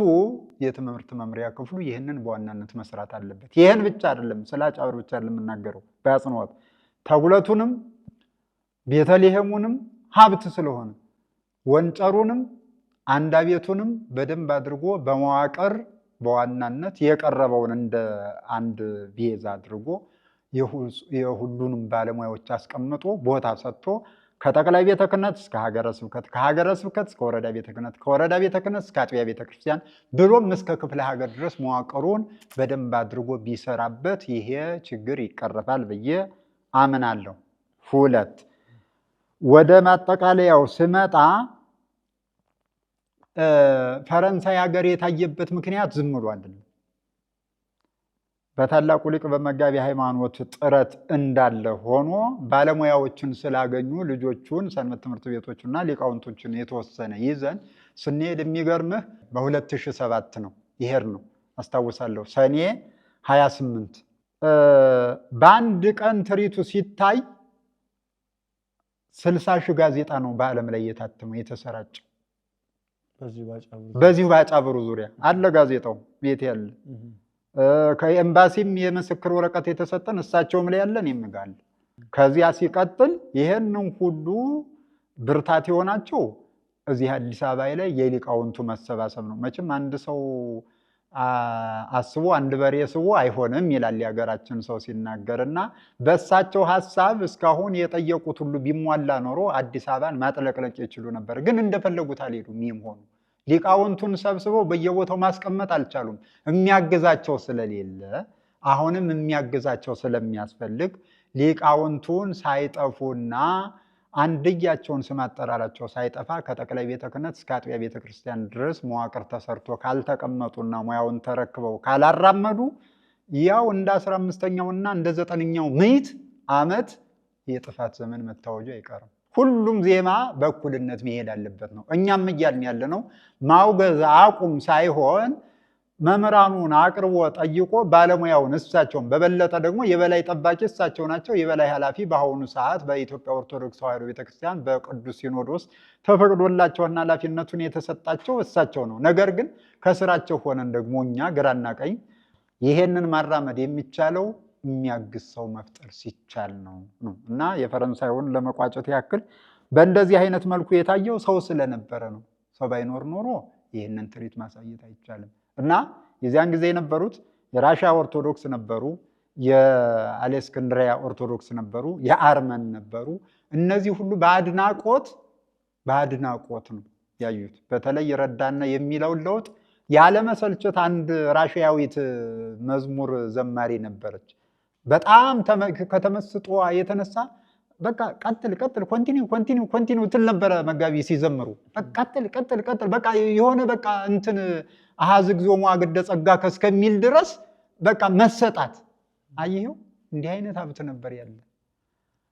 የትምህርት መምሪያ ክፍሉ ይህንን በዋናነት መስራት አለበት። ይህን ብቻ አይደለም፣ ስለ አጫብር ብቻ የምናገረው በአጽንዖት ተጉለቱንም ቤተልሔሙንም ሀብት ስለሆነ ወንጨሩንም አንዳቤቱንም በደንብ አድርጎ በመዋቅር በዋናነት የቀረበውን እንደ አንድ ቤዛ አድርጎ የሁሉንም ባለሙያዎች አስቀምጦ ቦታ ሰጥቶ ከጠቅላይ ቤተ ክህነት እስከ ሀገረ ስብከት፣ ከሀገረ ስብከት እስከ ወረዳ ቤተ ክህነት፣ ከወረዳ ቤተ ክህነት እስከ አጥቢያ ቤተ ክርስቲያን ብሎም እስከ ክፍለ ሀገር ድረስ መዋቅሩን በደንብ አድርጎ ቢሰራበት ይሄ ችግር ይቀረፋል ብዬ አምናለሁ። ሁለት ወደ ማጠቃለያው ስመጣ ፈረንሳይ ሀገር የታየበት ምክንያት ዝም ብሎ አይደለም። በታላቁ ሊቅ በመጋቢ ሃይማኖት ጥረት እንዳለ ሆኖ ባለሙያዎችን ስላገኙ ልጆቹን ሰንበት ትምህርት ቤቶችና ሊቃውንቶችን የተወሰነ ይዘን ስንሄድ የሚገርምህ በ2007 ነው ይሄድ ነው አስታውሳለሁ። ሰኔ 28 በአንድ ቀን ትርኢቱ ሲታይ 60 ሺህ ጋዜጣ ነው በዓለም ላይ የታተመው የተሰራጨ። በዚሁ በአጫብሩ ዙሪያ አለ ጋዜጣው ቤት ያለ። ከኤምባሲም የምስክር ወረቀት የተሰጠን እሳቸውም ላይ ያለን ይምጋል። ከዚያ ሲቀጥል ይሄንን ሁሉ ብርታት የሆናቸው እዚህ አዲስ አበባ ላይ የሊቃውንቱ መሰባሰብ ነው። መቼም አንድ ሰው አስቦ አንድ በሬ ስቦ አይሆንም ይላል የሀገራችን ሰው ሲናገር። እና በእሳቸው ሀሳብ እስካሁን የጠየቁት ሁሉ ቢሟላ ኖሮ አዲስ አበባን ማጥለቅለቅ ይችሉ ነበር። ግን እንደፈለጉት አልሄዱም። ይህም ሆኑ ሊቃውንቱን ሰብስበው በየቦታው ማስቀመጥ አልቻሉም። የሚያግዛቸው ስለሌለ አሁንም የሚያግዛቸው ስለሚያስፈልግ ሊቃውንቱን ሳይጠፉና አንድያቸውን ስም አጠራራቸው ሳይጠፋ ከጠቅላይ ቤተ ክህነት እስከ አጥቢያ ቤተ ክርስቲያን ድረስ መዋቅር ተሰርቶ ካልተቀመጡና ሙያውን ተረክበው ካላራመዱ ያው እንደ 15ኛውና እንደ 9ኛው ምዕት ዓመት የጥፋት ዘመን መታወጁ አይቀርም። ሁሉም ዜማ በእኩልነት መሄድ አለበት ነው። እኛም እያልን ያለ ነው ማውገዝ አቁም ሳይሆን መምህራኑን አቅርቦ ጠይቆ ባለሙያውን እሳቸውን በበለጠ ደግሞ የበላይ ጠባቂ እሳቸው ናቸው። የበላይ ኃላፊ በአሁኑ ሰዓት በኢትዮጵያ ኦርቶዶክስ ተዋሕዶ ቤተክርስቲያን በቅዱስ ሲኖዶስ ተፈቅዶላቸውና ኃላፊነቱን የተሰጣቸው እሳቸው ነው። ነገር ግን ከስራቸው ሆነን ደግሞ እኛ ግራና ቀኝ ይሄንን ማራመድ የሚቻለው የሚያግዝ ሰው መፍጠር ሲቻል ነው እና የፈረንሳዩን ለመቋጨት ያክል በእንደዚህ አይነት መልኩ የታየው ሰው ስለነበረ ነው። ሰው ባይኖር ኖሮ ይህንን ትርኢት ማሳየት አይቻልም። እና የዚያን ጊዜ የነበሩት የራሻ ኦርቶዶክስ ነበሩ፣ የአሌስክንድሪያ ኦርቶዶክስ ነበሩ፣ የአርመን ነበሩ። እነዚህ ሁሉ በአድናቆት ነው ያዩት። በተለይ ረዳና የሚለውን ለውጥ ያለመሰልቸት አንድ ራሽያዊት መዝሙር ዘማሪ ነበረች። በጣም ከተመስጦ የተነሳ በቃ ቀጥል ኮንቲኒው ትል ነበረ። መጋቢ ሲዘምሩ ቀጥል በቃ የሆነ በቃ እንትን አሃዝ እግዚኦሙ አግደ ጸጋ እስከሚል ድረስ በቃ መሰጣት። አየኸው፣ እንዲህ አይነት ሀብት ነበር ያለ።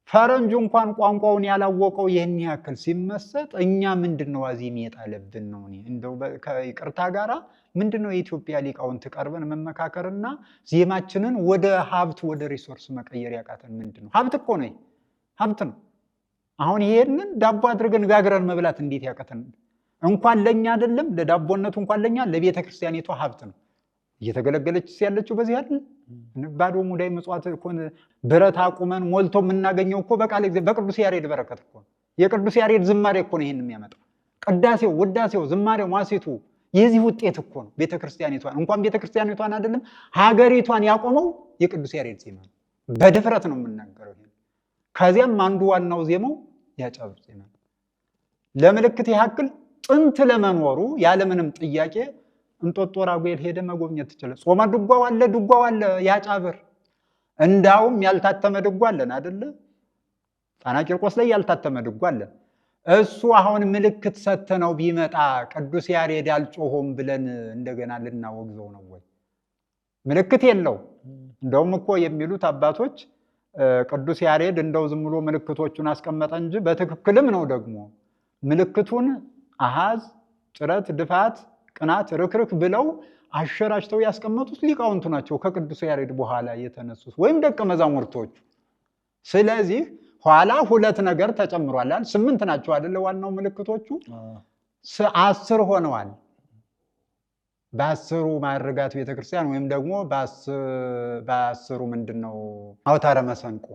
ፈረንጁ እንኳን ቋንቋውን ያላወቀው ይህን ያክል ሲመሰጥ እኛ ምንድነው አዚም የጣለብን ነው? እንደው ከይቅርታ ጋራ ምንድነው የኢትዮጵያ ሊቃውንት ቀርበን መመካከርና ዜማችንን ወደ ሀብት ወደ ሪሶርስ መቀየር ያቃተን ምንድነው? ሀብት እኮ ነው፣ ሀብት ነው። አሁን ይሄንን ዳቦ አድርገን ጋግረን መብላት እንዴት ያቀተን? እንኳን ለኛ አይደለም ለዳቦነቱ እንኳን ለኛ ለቤተ ክርስቲያኒቷ ሀብት ነው። እየተገለገለች ያለችው በዚህ አይደል? ባዶ ሙዳይ ምጽዋት እኮ ብረት አቁመን ሞልቶ የምናገኘው እኮ በቃል በቅዱስ ያሬድ በረከት እኮ ነው። የቅዱስ ያሬድ ዝማሬ እኮ ነው ይሄን የሚያመጣው። ቅዳሴው፣ ውዳሴው፣ ዝማሬው፣ ማሴቱ የዚህ ውጤት እኮ ነው። ቤተ ክርስቲያኒቷን እንኳን ቤተ ክርስቲያኒቷን አይደለም ሀገሪቷን ያቆመው የቅዱስ ያሬድ ዜማ ነው። በድፍረት ነው የምናገረው። ከዚያም አንዱ ዋናው ዜማው ያጫብር ዜማ ነው። ለምልክት ያክል ጥንት ለመኖሩ ያለምንም ጥያቄ እንጦጦ ራጉኤል ሄደ መጎብኘት ትችላል። ጾመ ድጓው አለ ያጫብር። እንዳውም ያልታተመ ድጓ አለን አይደለ? ጣና ቂርቆስ ላይ ያልታተመ ድጓ አለን። እሱ አሁን ምልክት ሰተነው ቢመጣ ቅዱስ ያሬድ አልጮሆም ብለን እንደገና ልናወግዘው ነው ወይ? ምልክት የለው። እንደውም እኮ የሚሉት አባቶች ቅዱስ ያሬድ እንደው ዝም ብሎ ምልክቶቹን አስቀመጠ እንጂ በትክክልም ነው ደግሞ ምልክቱን አሃዝ፣ ጭረት፣ ድፋት፣ ቅናት፣ ርክርክ ብለው አሸራሽተው ያስቀመጡት ሊቃውንቱ ናቸው ከቅዱስ ያሬድ በኋላ የተነሱት ወይም ደቀ መዛሙርቶቹ። ስለዚህ ኋላ ሁለት ነገር ተጨምሯል። 8 ናቸው አይደለ? ዋናው ምልክቶቹ 10 ሆነዋል። በ10ሩ ማዕርጋት ቤተክርስቲያን ወይም ደግሞ በ10ሩ ምንድነው አውታረ መሰንቆ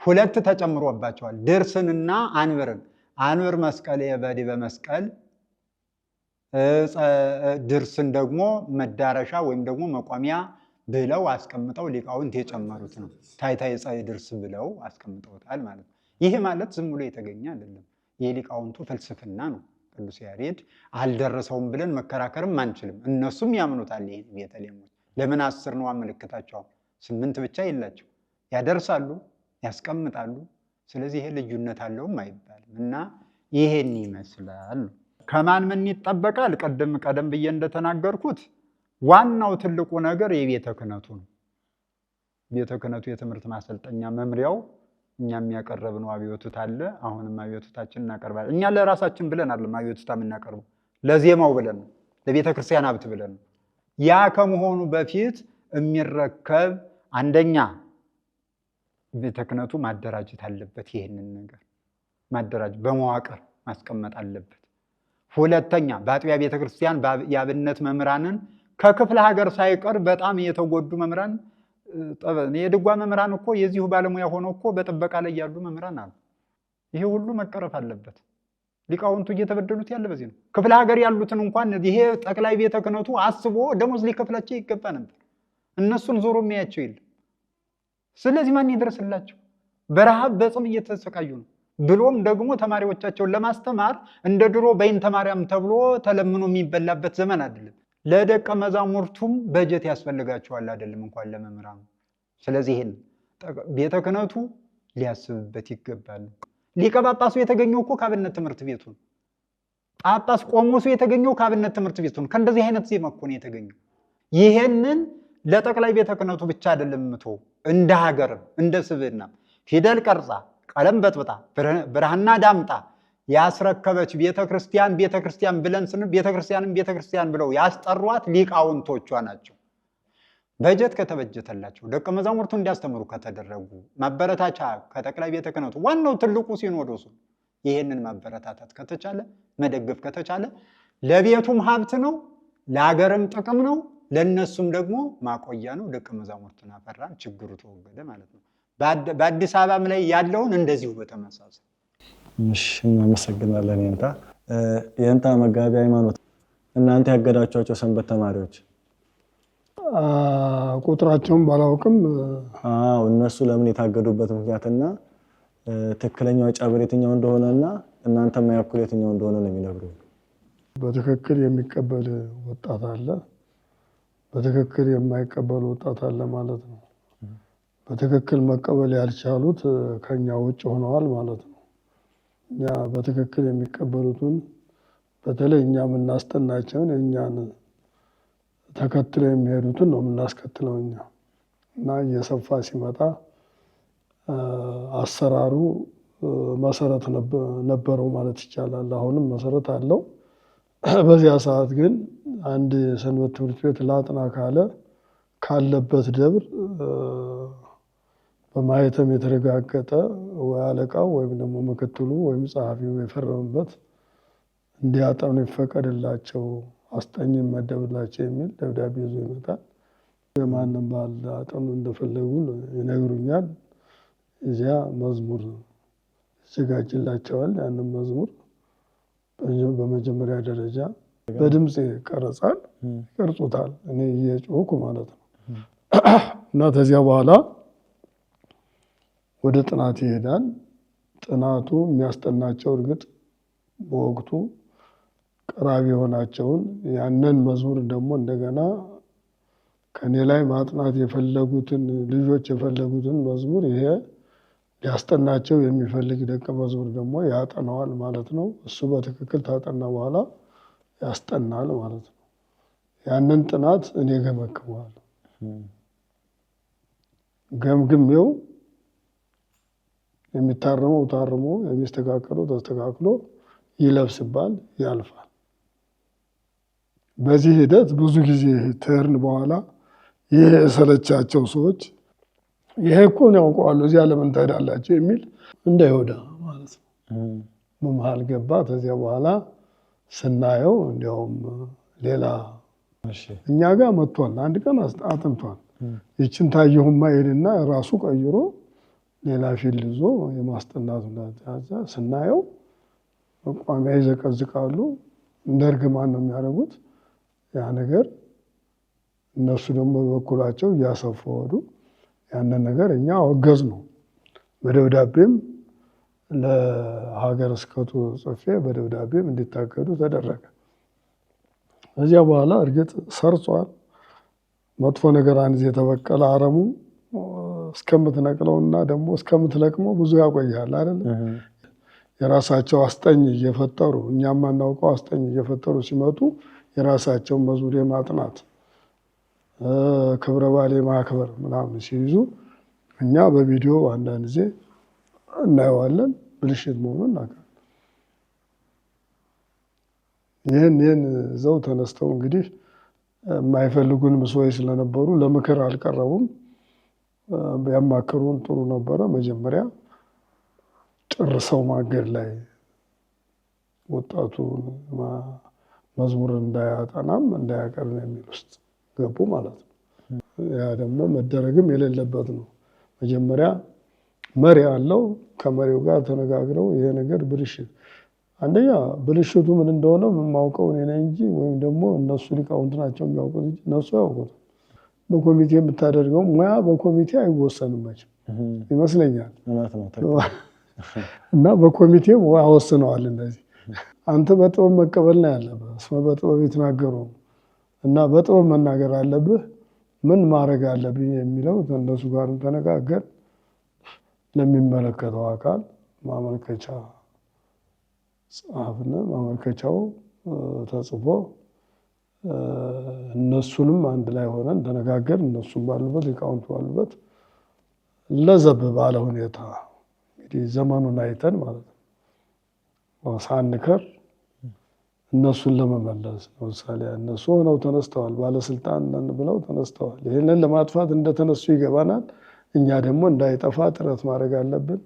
2 ተጨምሮባቸዋል። ድርስንና አንብርን። አንብር መስቀል በዲበ መስቀል፣ ድርስን ደግሞ መዳረሻ ወይም ደግሞ መቋሚያ ብለው አስቀምጠው ሊቃውንት የጨመሩት ነው። ታይታይ ጸይ ድርስ ብለው አስቀምጠውታል ማለት ነው። ይህ ማለት ዝም ብሎ የተገኘ አይደለም፣ የሊቃውንቱ ፍልስፍና ነው። ቅዱስ ያሬድ አልደረሰውም ብለን መከራከርም አንችልም። እነሱም ያምኑታል። ይሄን ቤተልሔሞች ለምን 10 ነው ምልክታቸው? 8 ብቻ የላቸው፣ ያደርሳሉ፣ ያስቀምጣሉ። ስለዚህ ይሄ ልዩነት አለውም አይባልም እና ይሄን ይመስላል። ከማን ምን ይጠበቃል? ቀደም ብዬ እንደተናገርኩት ዋናው ትልቁ ነገር የቤተ ክህነቱ ነው። ቤተ ክህነቱ የትምህርት ማሰልጠኛ መምሪያው እኛም ያቀረብነው አብዮቱት አለ። አሁንም አብዮቱታችን እናቀርባለን። እኛ ለራሳችን ብለን አይደለም አብዮቱታ የምናቀርበው፣ ለዜማው ብለን ነው፣ ለቤተ ክርስቲያን ሀብት ብለን ነው። ያ ከመሆኑ በፊት የሚረከብ አንደኛ ቤተ ክህነቱ ማደራጀት አለበት። ይህንን ነገር ማደራጀት በመዋቅር ማስቀመጥ አለበት። ሁለተኛ በአጥቢያ ቤተ ክርስቲያን የአብነት መምህራንን ከክፍለ ሀገር ሳይቀር በጣም የተጎዱ መምህራን፣ የድጓ መምህራን እኮ የዚሁ ባለሙያ ሆነው እኮ በጥበቃ ላይ ያሉ መምህራን አሉ። ይሄ ሁሉ መቀረፍ አለበት። ሊቃውንቱ እየተበደሉት ያለ በዚህ ነው። ክፍለ ሀገር ያሉትን እንኳን ይሄ ጠቅላይ ቤተ ክህነቱ አስቦ ደሞዝ ሊከፍላቸው ይገባ ነበር። እነሱን ዞሮ የሚያቸው የለም። ስለዚህ ማን ይድረስላቸው? በረሃብ በጽም እየተሰቃዩ ነው። ብሎም ደግሞ ተማሪዎቻቸውን ለማስተማር እንደ ድሮ በይንተ ማርያም ተብሎ ተለምኖ የሚበላበት ዘመን አይደለም። ለደቀ መዛሙርቱም በጀት ያስፈልጋቸዋል አይደለም እንኳን ለመምህራኑ። ስለዚህ ይሄን ቤተ ክህነቱ ሊያስብበት ይገባል። ሊቀ ጳጳሱ የተገኘው እኮ ከአብነት ትምህርት ቤቱ ነው። ጳጳስ ቆሞሱ የተገኘው ከአብነት ትምህርት ቤቱ ነው። ከእንደዚህ አይነት ዜማ እኮ ነው የተገኘው። ይሄንን ለጠቅላይ ቤተ ክህነቱ ብቻ አይደለም ምቶ እንደ ሀገርም እንደ ስብዕና ፊደል ቀርጻ ቀለም በጥብጣ ብርሃንና ዳምጣ ያስረከበች ቤተክርስቲያን ብለን ስንል ቤተክርስቲያን ብለው ያስጠሯት ሊቃውንቶቿ ናቸው። በጀት ከተበጀተላቸው ደቀ መዛሙርቱ እንዲያስተምሩ ከተደረጉ ማበረታቻ ከጠቅላይ ቤተ ክህነቱ ዋናው ትልቁ ሲኖዶሱ ይሄንን ማበረታታት ከተቻለ መደገፍ ከተቻለ ለቤቱም ሀብት ነው፣ ለሀገርም ጥቅም ነው፣ ለነሱም ደግሞ ማቆያ ነው። ደቀ መዛሙርቱን አፈራን፣ ችግሩ ተወገደ ማለት ነው። በአዲስ አበባም ላይ ያለውን እንደዚሁ በተመሳሳይ። እሺ እናመሰግናለን። የእንታ መጋቢ ሃይማኖት፣ እናንተ ያገዳችኋቸው ሰንበት ተማሪዎች ቁጥራቸውን ባላውቅም እነሱ ለምን የታገዱበት ምክንያትና ትክክለኛው አጫብር የትኛው እንደሆነና እናንተ ማያኩል የትኛው እንደሆነ ነው የሚነግሩ። በትክክል የሚቀበል ወጣት አለ፣ በትክክል የማይቀበል ወጣት አለ ማለት ነው። በትክክል መቀበል ያልቻሉት ከኛ ውጭ ሆነዋል ማለት ነው። እኛ በትክክል የሚቀበሉትን በተለይ እኛ የምናስጠናቸውን እኛን ተከትለው የሚሄዱትን ነው የምናስከትለው እኛ እና እየሰፋ ሲመጣ አሰራሩ መሰረት ነበረው ማለት ይቻላል። አሁንም መሰረት አለው። በዚያ ሰዓት ግን አንድ ሰንበት ትምህርት ቤት ላጥና ካለ ካለበት ደብር በማህተም የተረጋገጠ ወይ አለቃው ወይም ደግሞ ምክትሉ ወይም ጸሐፊው የፈረመበት እንዲያጠኑ ይፈቀድላቸው፣ አስጠኝ ይመደብላቸው የሚል ደብዳቤ ይዞ ይመጣል። የማንም ባል አጠኑ እንደፈለጉ ይነግሩኛል። እዚያ መዝሙር ይዘጋጅላቸዋል። ያንን መዝሙር በመጀመሪያ ደረጃ በድምፅ ይቀርጻል፣ ይቀርጹታል፣ እኔ እየጮኩ ማለት ነው። እና ከዚያ በኋላ ወደ ጥናት ይሄዳል። ጥናቱ የሚያስጠናቸው እርግጥ በወቅቱ ቀራቢ የሆናቸውን ያንን መዝሙር ደግሞ እንደገና ከኔ ላይ ማጥናት የፈለጉትን ልጆች የፈለጉትን መዝሙር ይሄ ሊያስጠናቸው የሚፈልግ ደቀ መዝሙር ደግሞ ያጠናዋል ማለት ነው። እሱ በትክክል ታጠና በኋላ ያስጠናል ማለት ነው። ያንን ጥናት እኔ ገመግመዋለሁ። ገምግሜው የሚታረመው ታርሞ የሚስተካከለው ተስተካክሎ ይለብስባል፣ ያልፋል። በዚህ ሂደት ብዙ ጊዜ ተርን በኋላ ይሄ የሰለቻቸው ሰዎች ይሄ እኮ ነው ያውቀዋል፣ እዚያ ለምን ትሄዳላችሁ የሚል እንደ ይሁዳ ማለት ነው በመሃል ገባ። ከዚያ በኋላ ስናየው እንዲያውም ሌላ እኛ ጋር መጥቷል። አንድ ቀን አጥንቷል። ይችን ታየሁማ ሄድና ራሱ ቀይሮ ሌላ ፊልድ ይዞ የማስጠናቱ ስናየው መቋሚያ ይዘቀዝቃሉ። እንደ እርግማን ነው የሚያደርጉት ያ ነገር። እነሱ ደግሞ በበኩላቸው እያሰፉ ወዱ ያንን ነገር እኛ አወገዝ ነው። በደብዳቤም ለሀገረ ስብከቱ ጽፌ በደብዳቤም እንዲታገዱ ተደረገ። ከዚያ በኋላ እርግጥ ሰርጿል። መጥፎ ነገር አንድ ጊዜ የተበቀለ አረሙ እስከምትነቅለውና ደግሞ እስከምትለቅመው ብዙ ያቆያል አይደል? የራሳቸው አስጠኝ እየፈጠሩ እኛም ማናውቀው አስጠኝ እየፈጠሩ ሲመጡ የራሳቸውን መዝሙር ማጥናት ክብረ በዓል ማክበር ምናምን ሲይዙ እኛ በቪዲዮ አንዳንድ ጊዜ እናየዋለን። ብልሽት መሆኑን እናውቃለን። ይህን ዘው ተነስተው እንግዲህ የማይፈልጉን ሰዎች ስለነበሩ ለምክር አልቀረቡም። ያማከሩን ጥሩ ነበረ። መጀመሪያ ጨርሰው ማገድ ላይ ወጣቱ መዝሙር እንዳያጠናም እንዳያቀርብ የሚል ውስጥ ገቡ ማለት ነው። ያ ደግሞ መደረግም የሌለበት ነው። መጀመሪያ መሪ አለው። ከመሪው ጋር ተነጋግረው ይሄ ነገር ብልሽት አንደኛ ብልሽቱ ምን እንደሆነ የማውቀው እኔ ነኝ እንጂ ወይም ደግሞ እነሱ ሊቃውንት ናቸው የሚያውቁት እንጂ እነሱ ያውቁት። በኮሚቴ የምታደርገው ሙያ በኮሚቴ አይወሰንም መቼም ይመስለኛል። እና በኮሚቴ ወስነዋል እንደዚህ። አንተ በጥበብ መቀበል ነው ያለብህ። እስመ በጥበብ የተናገሩ እና በጥበብ መናገር አለብህ። ምን ማድረግ አለብኝ የሚለው እነሱ ጋርም ተነጋገር። ለሚመለከተው አካል ማመልከቻ ጻፍን። ማመልከቻው ተጽፎ እነሱንም አንድ ላይ ሆነን ተነጋገር። እነሱም ባሉበት ሊቃውንቱ ባሉበት ለዘብ ባለ ሁኔታ እንግዲህ ዘመኑን አይተን ማለት ነው ሳንከር እነሱን ለመመለስ ለምሳሌ እነሱ ሆነው ተነስተዋል፣ ባለስልጣን ነን ብለው ተነስተዋል። ይህንን ለማጥፋት እንደተነሱ ይገባናል። እኛ ደግሞ እንዳይጠፋ ጥረት ማድረግ አለብን።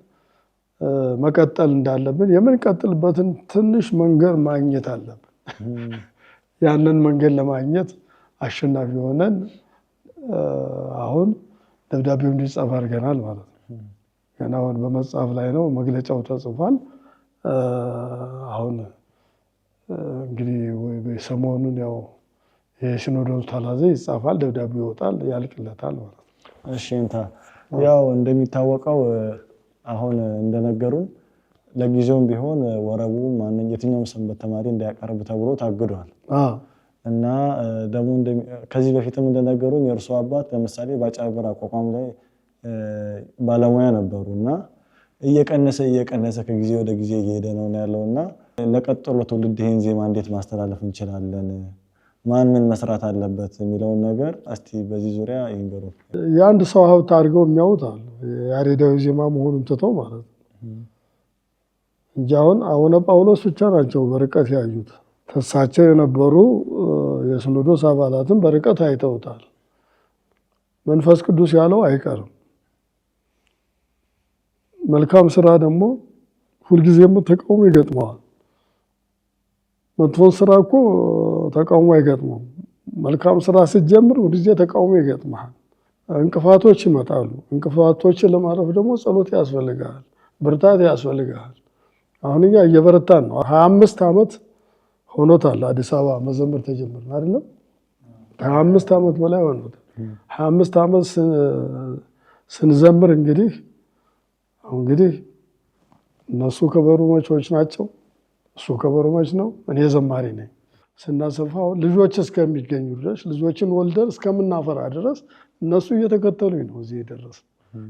መቀጠል እንዳለብን የምንቀጥልበትን ትንሽ መንገድ ማግኘት አለብን። ያንን መንገድ ለማግኘት አሸናፊ ሆነን አሁን ደብዳቤው እንዲጻፍ አድርገናል ማለት ነው። ገና አሁን በመጻፍ ላይ ነው። መግለጫው ተጽፏል። አሁን እንግዲህ ሰሞኑን ያው የሲኖዶስ ተላዘ ይጻፋል፣ ደብዳቤው ይወጣል፣ ያልቅለታል ማለት ነው። እሺ ያው እንደሚታወቀው አሁን እንደነገሩን ለጊዜውም ቢሆን ወረቡ የትኛውም ሰንበት ተማሪ እንዳያቀርብ ተብሎ ታግዷል። እና ደግሞ ከዚህ በፊትም እንደነገሩኝ የእርሱ አባት ለምሳሌ በአጫብር አቋቋም ላይ ባለሙያ ነበሩ እና እየቀነሰ ከጊዜ ወደ ጊዜ እየሄደ ነው ያለው እና ለቀጥሎ ትውልድ ይህን ዜማ እንዴት ማስተላለፍ እንችላለን? ማን ምን መስራት አለበት የሚለውን ነገር እስቲ በዚህ ዙሪያ ይንገሩ። የአንድ ሰው ሀብት አድርገው የሚያዩት አሉ፣ ያሬዳዊ ዜማ መሆኑን ትተው ማለት ነው እንጂ አሁን አቡነ ጳውሎስ ብቻ ናቸው በርቀት ያዩት። ተሳቸው የነበሩ የሲኖዶስ አባላትም በርቀት አይተውታል። መንፈስ ቅዱስ ያለው አይቀርም። መልካም ስራ ደግሞ ሁልጊዜም ተቃውሞ ይገጥመዋል። መጥፎን ስራ እኮ ተቃውሞ አይገጥመውም። መልካም ስራ ስትጀምር ሁልጊዜ ተቃውሞ ይገጥመሃል። እንቅፋቶች ይመጣሉ። እንቅፋቶችን ለማለፍ ደግሞ ጸሎት ያስፈልጋል፣ ብርታት ያስፈልጋል። አሁን እኛ እየበረታን ነው። 25 ዓመት ሆኖታል አዲስ አበባ መዘመር ተጀመርን አይደለም? 25 ዓመት በላይ ሆኖታል። 25 ዓመት ስንዘምር እንግዲህ እነሱ ከበሮ መቾች ናቸው፣ እሱ ከበሮ መች ነው፣ እኔ ዘማሪ ነኝ። ስናሰፋው ልጆች እስከሚገኙ ድረስ ልጆችን ወልደን እስከምናፈራ ድረስ እነሱ እየተከተሉኝ ነው እዚህ የደረስ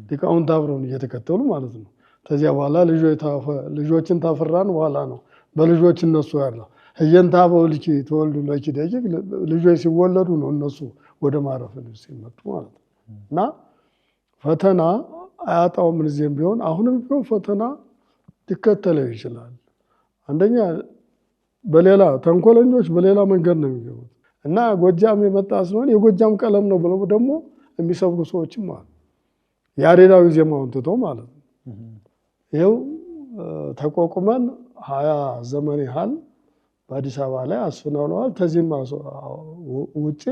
ሊቃውንት አብረውን እየተከተሉ ማለት ነው። ከዚያ በኋላ ልጆችን ታፈራን በኋላ ነው በልጆች እነሱ ያለው ህየንታ በልኪ ተወልዱ ለኪ ደቂቅ ልጆች ሲወለዱ ነው እነሱ ወደ ማረፍ ሲመጡ ማለት ነው። እና ፈተና አያጣውም ጊዜም ቢሆን አሁንም ቢሆን ፈተና ሊከተለው ይችላል። አንደኛ በሌላ ተንኮለኞች በሌላ መንገድ ነው የሚገቡት እና ጎጃም የመጣ ስለሆነ የጎጃም ቀለም ነው ብለው ደግሞ የሚሰብኩ ሰዎችም አሉ። ያሬዳዊ ዜማውን ትተው ማለት ነው። ይኸው ተቋቁመን 20 ዘመን ያህል በአዲስ አበባ ላይ አስፍነውለዋል። ከዚህም ውጭ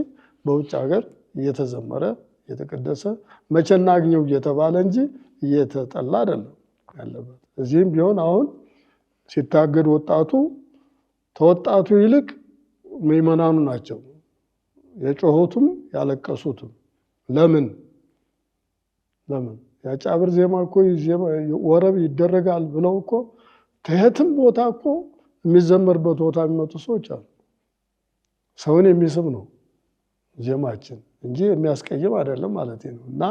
በውጭ ሀገር እየተዘመረ እየተቀደሰ መቼ እናግኘው እየተባለ እንጂ እየተጠላ አይደለም ያለበት። እዚህም ቢሆን አሁን ሲታገድ ወጣቱ ተወጣቱ ይልቅ ምዕመናኑ ናቸው የጮሁትም ያለቀሱትም። ለምን የአጫብር ዜማ እኮ ወረብ ይደረጋል ብለው እኮ ከየትም ቦታ እኮ የሚዘመርበት ቦታ የሚመጡ ሰዎች አሉ። ሰውን የሚስብ ነው ዜማችን እንጂ የሚያስቀይም አይደለም ማለት ነው። እና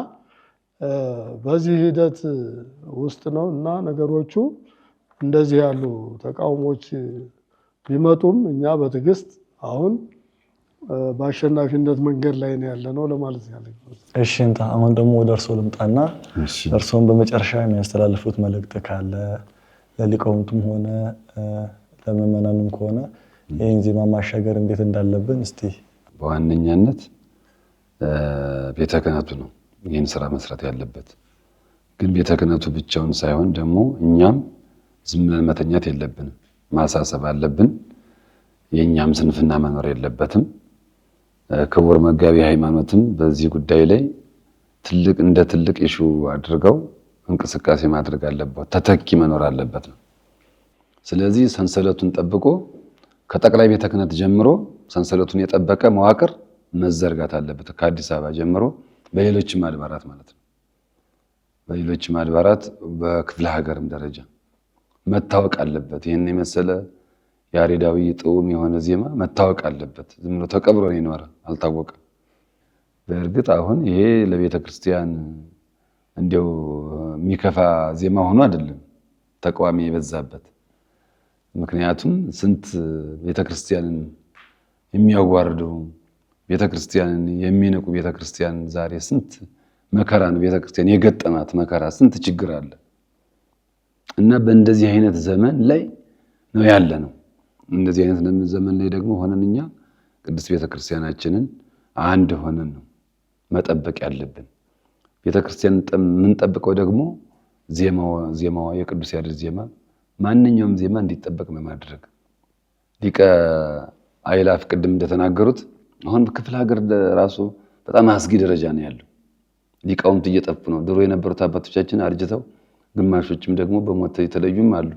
በዚህ ሂደት ውስጥ ነው እና ነገሮቹ እንደዚህ ያሉ ተቃውሞች ቢመጡም እኛ በትዕግስት አሁን በአሸናፊነት መንገድ ላይ ነው ያለነው ለማለት ያለ። እሺ አሁን ደግሞ ወደ እርሶ ልምጣና እርሶን በመጨረሻ የሚያስተላልፉት መልእክት ካለ ለሊቃውንቱም ሆነ ለምዕመናኑም ከሆነ ይህን ዜማ ማሻገር እንዴት እንዳለብን እስቲ። በዋነኛነት ቤተ ክህነቱ ነው ይህን ስራ መስራት ያለበት። ግን ቤተ ክህነቱ ብቻውን ሳይሆን ደግሞ እኛም ዝም ብለን መተኛት የለብንም፣ ማሳሰብ አለብን። የእኛም ስንፍና መኖር የለበትም። ክቡር መጋቢ ሃይማኖትም በዚህ ጉዳይ ላይ እንደ ትልቅ ኢሹ አድርገው እንቅስቃሴ ማድረግ አለበት። ተተኪ መኖር አለበት ነው። ስለዚህ ሰንሰለቱን ጠብቆ ከጠቅላይ ቤተ ክህነት ጀምሮ ሰንሰለቱን የጠበቀ መዋቅር መዘርጋት አለበት። ከአዲስ አበባ ጀምሮ በሌሎችም አድባራት ማለት ነው። በሌሎችም አድባራት በክፍለ ሀገርም ደረጃ መታወቅ አለበት። ይህን የመሰለ ያሬዳዊ ጥዑም የሆነ ዜማ መታወቅ አለበት። ዝም ብሎ ተቀብሮ ነው የኖረ አልታወቀም። በእርግጥ አሁን ይሄ ለቤተ ክርስቲያን እንዲያው የሚከፋ ዜማ ሆኖ አይደለም ተቃዋሚ የበዛበት። ምክንያቱም ስንት ቤተክርስቲያንን የሚያዋርዱ ቤተክርስቲያንን የሚነቁ ቤተክርስቲያን ዛሬ ስንት መከራ ነው ቤተክርስቲያን የገጠማት መከራ፣ ስንት ችግር አለ እና በእንደዚህ አይነት ዘመን ላይ ነው ያለ ነው። እንደዚህ አይነት ዘመን ላይ ደግሞ ሆነን እኛ ቅድስት ቤተክርስቲያናችንን አንድ ሆነን ነው መጠበቅ ያለብን። ቤተክርስቲያን የምንጠብቀው ደግሞ ዜማዋ የቅዱስ ያሬድ ዜማ ማንኛውም ዜማ እንዲጠበቅ በማድረግ ሊቀ አእላፍ ቅድም እንደተናገሩት አሁን በክፍለ ሀገር ራሱ በጣም አስጊ ደረጃ ነው ያለው። ሊቃውንት እየጠፉ ነው። ድሮ የነበሩት አባቶቻችን አርጅተው ግማሾችም ደግሞ በሞት የተለዩም አሉ።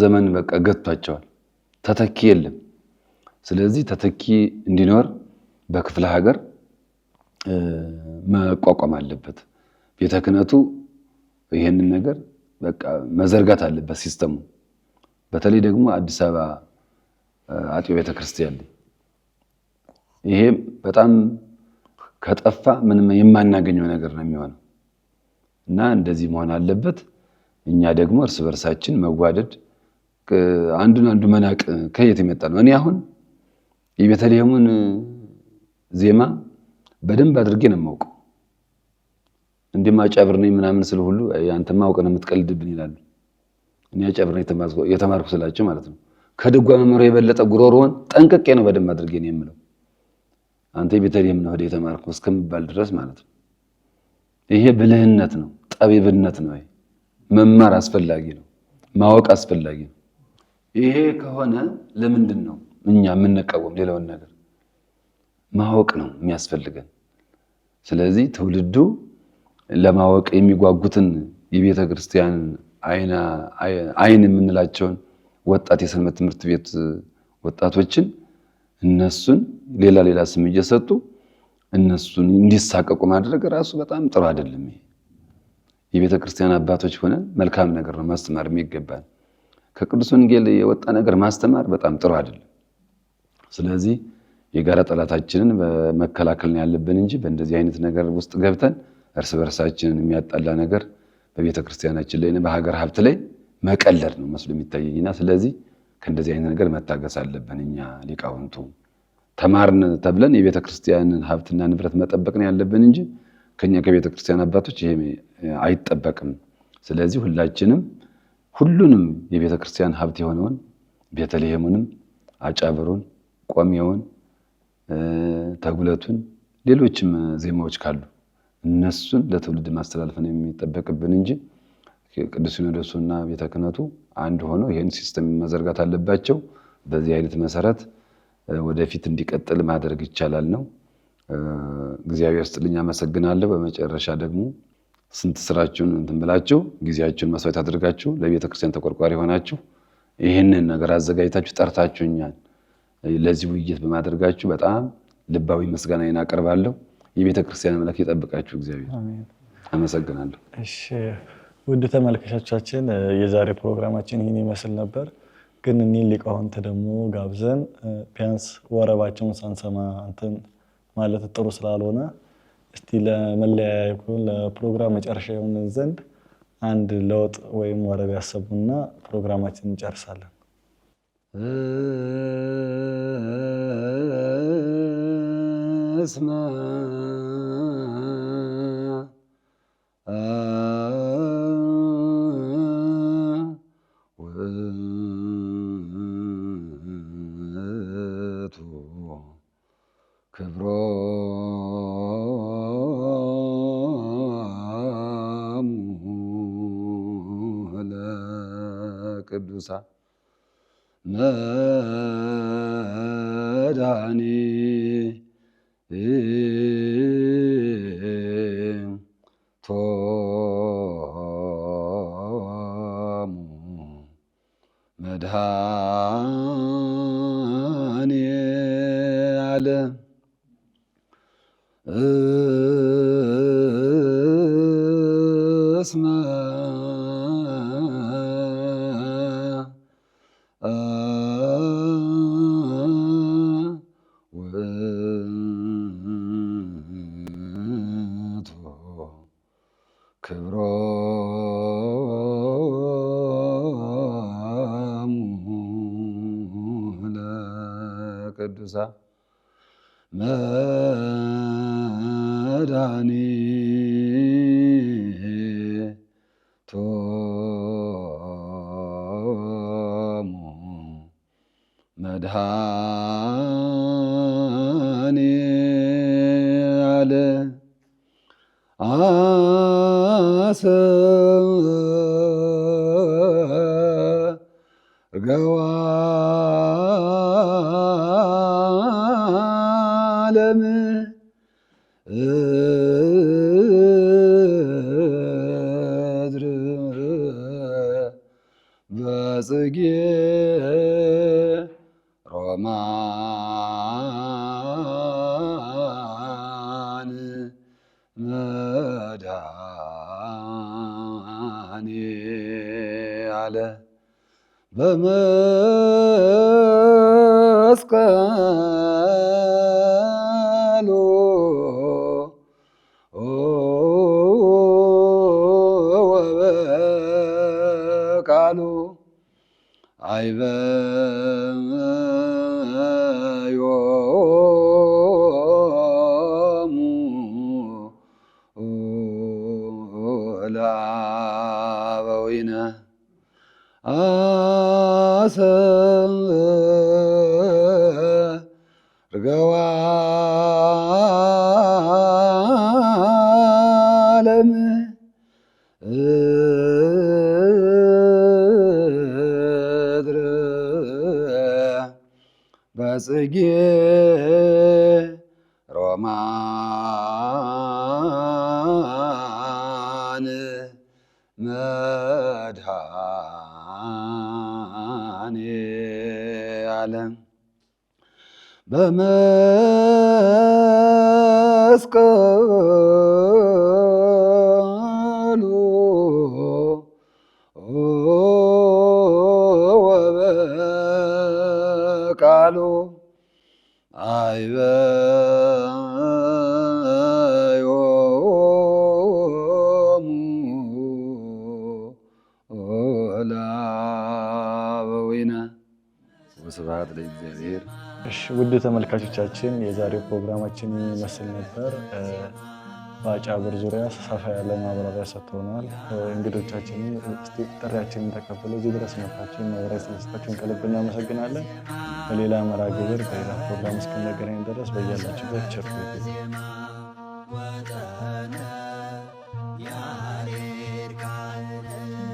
ዘመን በቃ ገጥቷቸዋል። ተተኪ የለም። ስለዚህ ተተኪ እንዲኖር በክፍለ ሀገር መቋቋም አለበት። ቤተ ክህነቱ ይሄንን ነገር በቃ መዘርጋት አለበት ሲስተሙ። በተለይ ደግሞ አዲስ አበባ አጥቢያ ቤተክርስቲያን ይሄ በጣም ከጠፋ ምንም የማናገኘው ነገር ነው የሚሆነው እና እንደዚህ መሆን አለበት። እኛ ደግሞ እርስ በርሳችን መዋደድ፣ አንዱን አንዱ መናቅ ከየት የመጣ ነው? እኔ አሁን የቤተልሔሙን ዜማ በደንብ አድርጌ ነው የማውቀው። እንዲህ አጫብር ነኝ ምናምን ስለ ሁሉ አንተማ አውቀህ ነው የምትቀልድብን ይላሉ። እኔ አጫብር ነኝ የተማርኩ ስላቸው ማለት ነው። ከድጓ መምህሩ የበለጠ ጉሮሮውን ጠንቅቄ ነው በደንብ አድርጌ ነው የምለው። አንተ የቤተልሔም ነው ወደ የተማርኩ እስከምባል ድረስ ማለት ነው። ይሄ ብልህነት ነው፣ ጠቢብነት ነው። መማር አስፈላጊ ነው፣ ማወቅ አስፈላጊ ነው። ይሄ ከሆነ ለምንድን ነው እኛ የምንቃወም? ሌላውን ነገር ማወቅ ነው የሚያስፈልገን። ስለዚህ ትውልዱ ለማወቅ የሚጓጉትን የቤተ ክርስቲያን አይን የምንላቸውን ወጣት የሰንበት ትምህርት ቤት ወጣቶችን እነሱን ሌላ ስም እየሰጡ እነሱን እንዲሳቀቁ ማድረግ ራሱ በጣም ጥሩ አይደለም። የቤተ ክርስቲያን አባቶች ሆነን መልካም ነገር ነው ማስተማር የሚገባን። ከቅዱስ ወንጌል የወጣ ነገር ማስተማር በጣም ጥሩ አይደለም። ስለዚህ የጋራ ጠላታችንን በመከላከል ነው ያለብን እንጂ በእንደዚህ አይነት ነገር ውስጥ ገብተን እርስ በርሳችንን የሚያጣላ ነገር በቤተ ክርስቲያናችን ላይ በሀገር ሀብት ላይ መቀለድ ነው መስሎ የሚታየኝና ስለዚህ ከእንደዚህ አይነት ነገር መታገስ አለብን። እኛ ሊቃውንቱ ተማርን ተብለን የቤተ ክርስቲያንን ሀብትና ንብረት መጠበቅ ነው ያለብን እንጂ ከኛ ከቤተ ክርስቲያን አባቶች ይሄ አይጠበቅም። ስለዚህ ሁሉንም የቤተ ክርስቲያን ሀብት የሆነውን ቤተልሔሙንም፣ አጫብሩን፣ ቆሜውን፣ ተጉለቱን፣ ሌሎችም ዜማዎች ካሉ እነሱን ለትውልድ ማስተላለፍ ነው የሚጠበቅብን እንጂ ቅዱስ ሲኖዶሱና ቤተ ክህነቱ አንድ ሆነው ይህን ሲስተም መዘርጋት አለባቸው። በዚህ አይነት መሰረት ወደፊት እንዲቀጥል ማድረግ ይቻላል ነው። እግዚአብሔር ይስጥልኝ፣ አመሰግናለሁ። በመጨረሻ ደግሞ ስንት ስራችሁን እንትን ብላችሁ ጊዜያችሁን መስዋዕት አድርጋችሁ ለቤተ ክርስቲያን ተቆርቋሪ ሆናችሁ ይህንን ነገር አዘጋጅታችሁ ጠርታችሁኛል ለዚህ ውይይት በማድረጋችሁ በጣም ልባዊ ምስጋናዬን አቀርባለሁ። የቤተ ክርስቲያን አምላክ ይጠብቃችሁ እግዚአብሔር። አመሰግናለሁ። እሺ ውድ ተመልካቾቻችን የዛሬ ፕሮግራማችን ይህን ይመስል ነበር። ግን እኒህን ሊቃውንት ደግሞ ጋብዘን ቢያንስ ወረባቸውን ሳንሰማ እንትን ማለት ጥሩ ስላልሆነ እስቲ ለመለያያ ይሁን ለፕሮግራም መጨረሻ ይሆን ዘንድ አንድ ለውጥ ወይም ወረብ ያሰቡና ፕሮግራማችንን እንጨርሳለን። እስማ ቅዱሳን መድኃኒቶሙ አለ እስመ ውእቱ ክብሮሙ ለቅዱሳን መድኃኒዓለም አሰርገዋ ለምድር በጽጌ ሮማን መድኃኒዓለም በመስቀሉ ወበቃሉ አይበዮሙ ለአበዊነ አሰርገዋ ለምድር በጽጌ ሮማን መድኃኒዓለም በመስቀሉ ወበቃሉ አይበዮሙ ለአበዊነ ወስብሐት ለእግዚአብሔር። ውድ ተመልካቾቻችን የዛሬው ፕሮግራማችን የሚመስል ነበር። በአጫብር ዙሪያ ሰፋ ያለ ማብራሪያ ሰጥተውናል። እንግዶቻችንን ጥሪያችንን ተቀብለው እዚህ ድረስ መጥታችሁን ማብራሪያ ስለሰጣችሁን ከልብ እናመሰግናለን። በሌላ መርሃ ግብር በሌላ ፕሮግራም እስክንገናኝ ድረስ በያላችሁበት ቸር ቆዩ።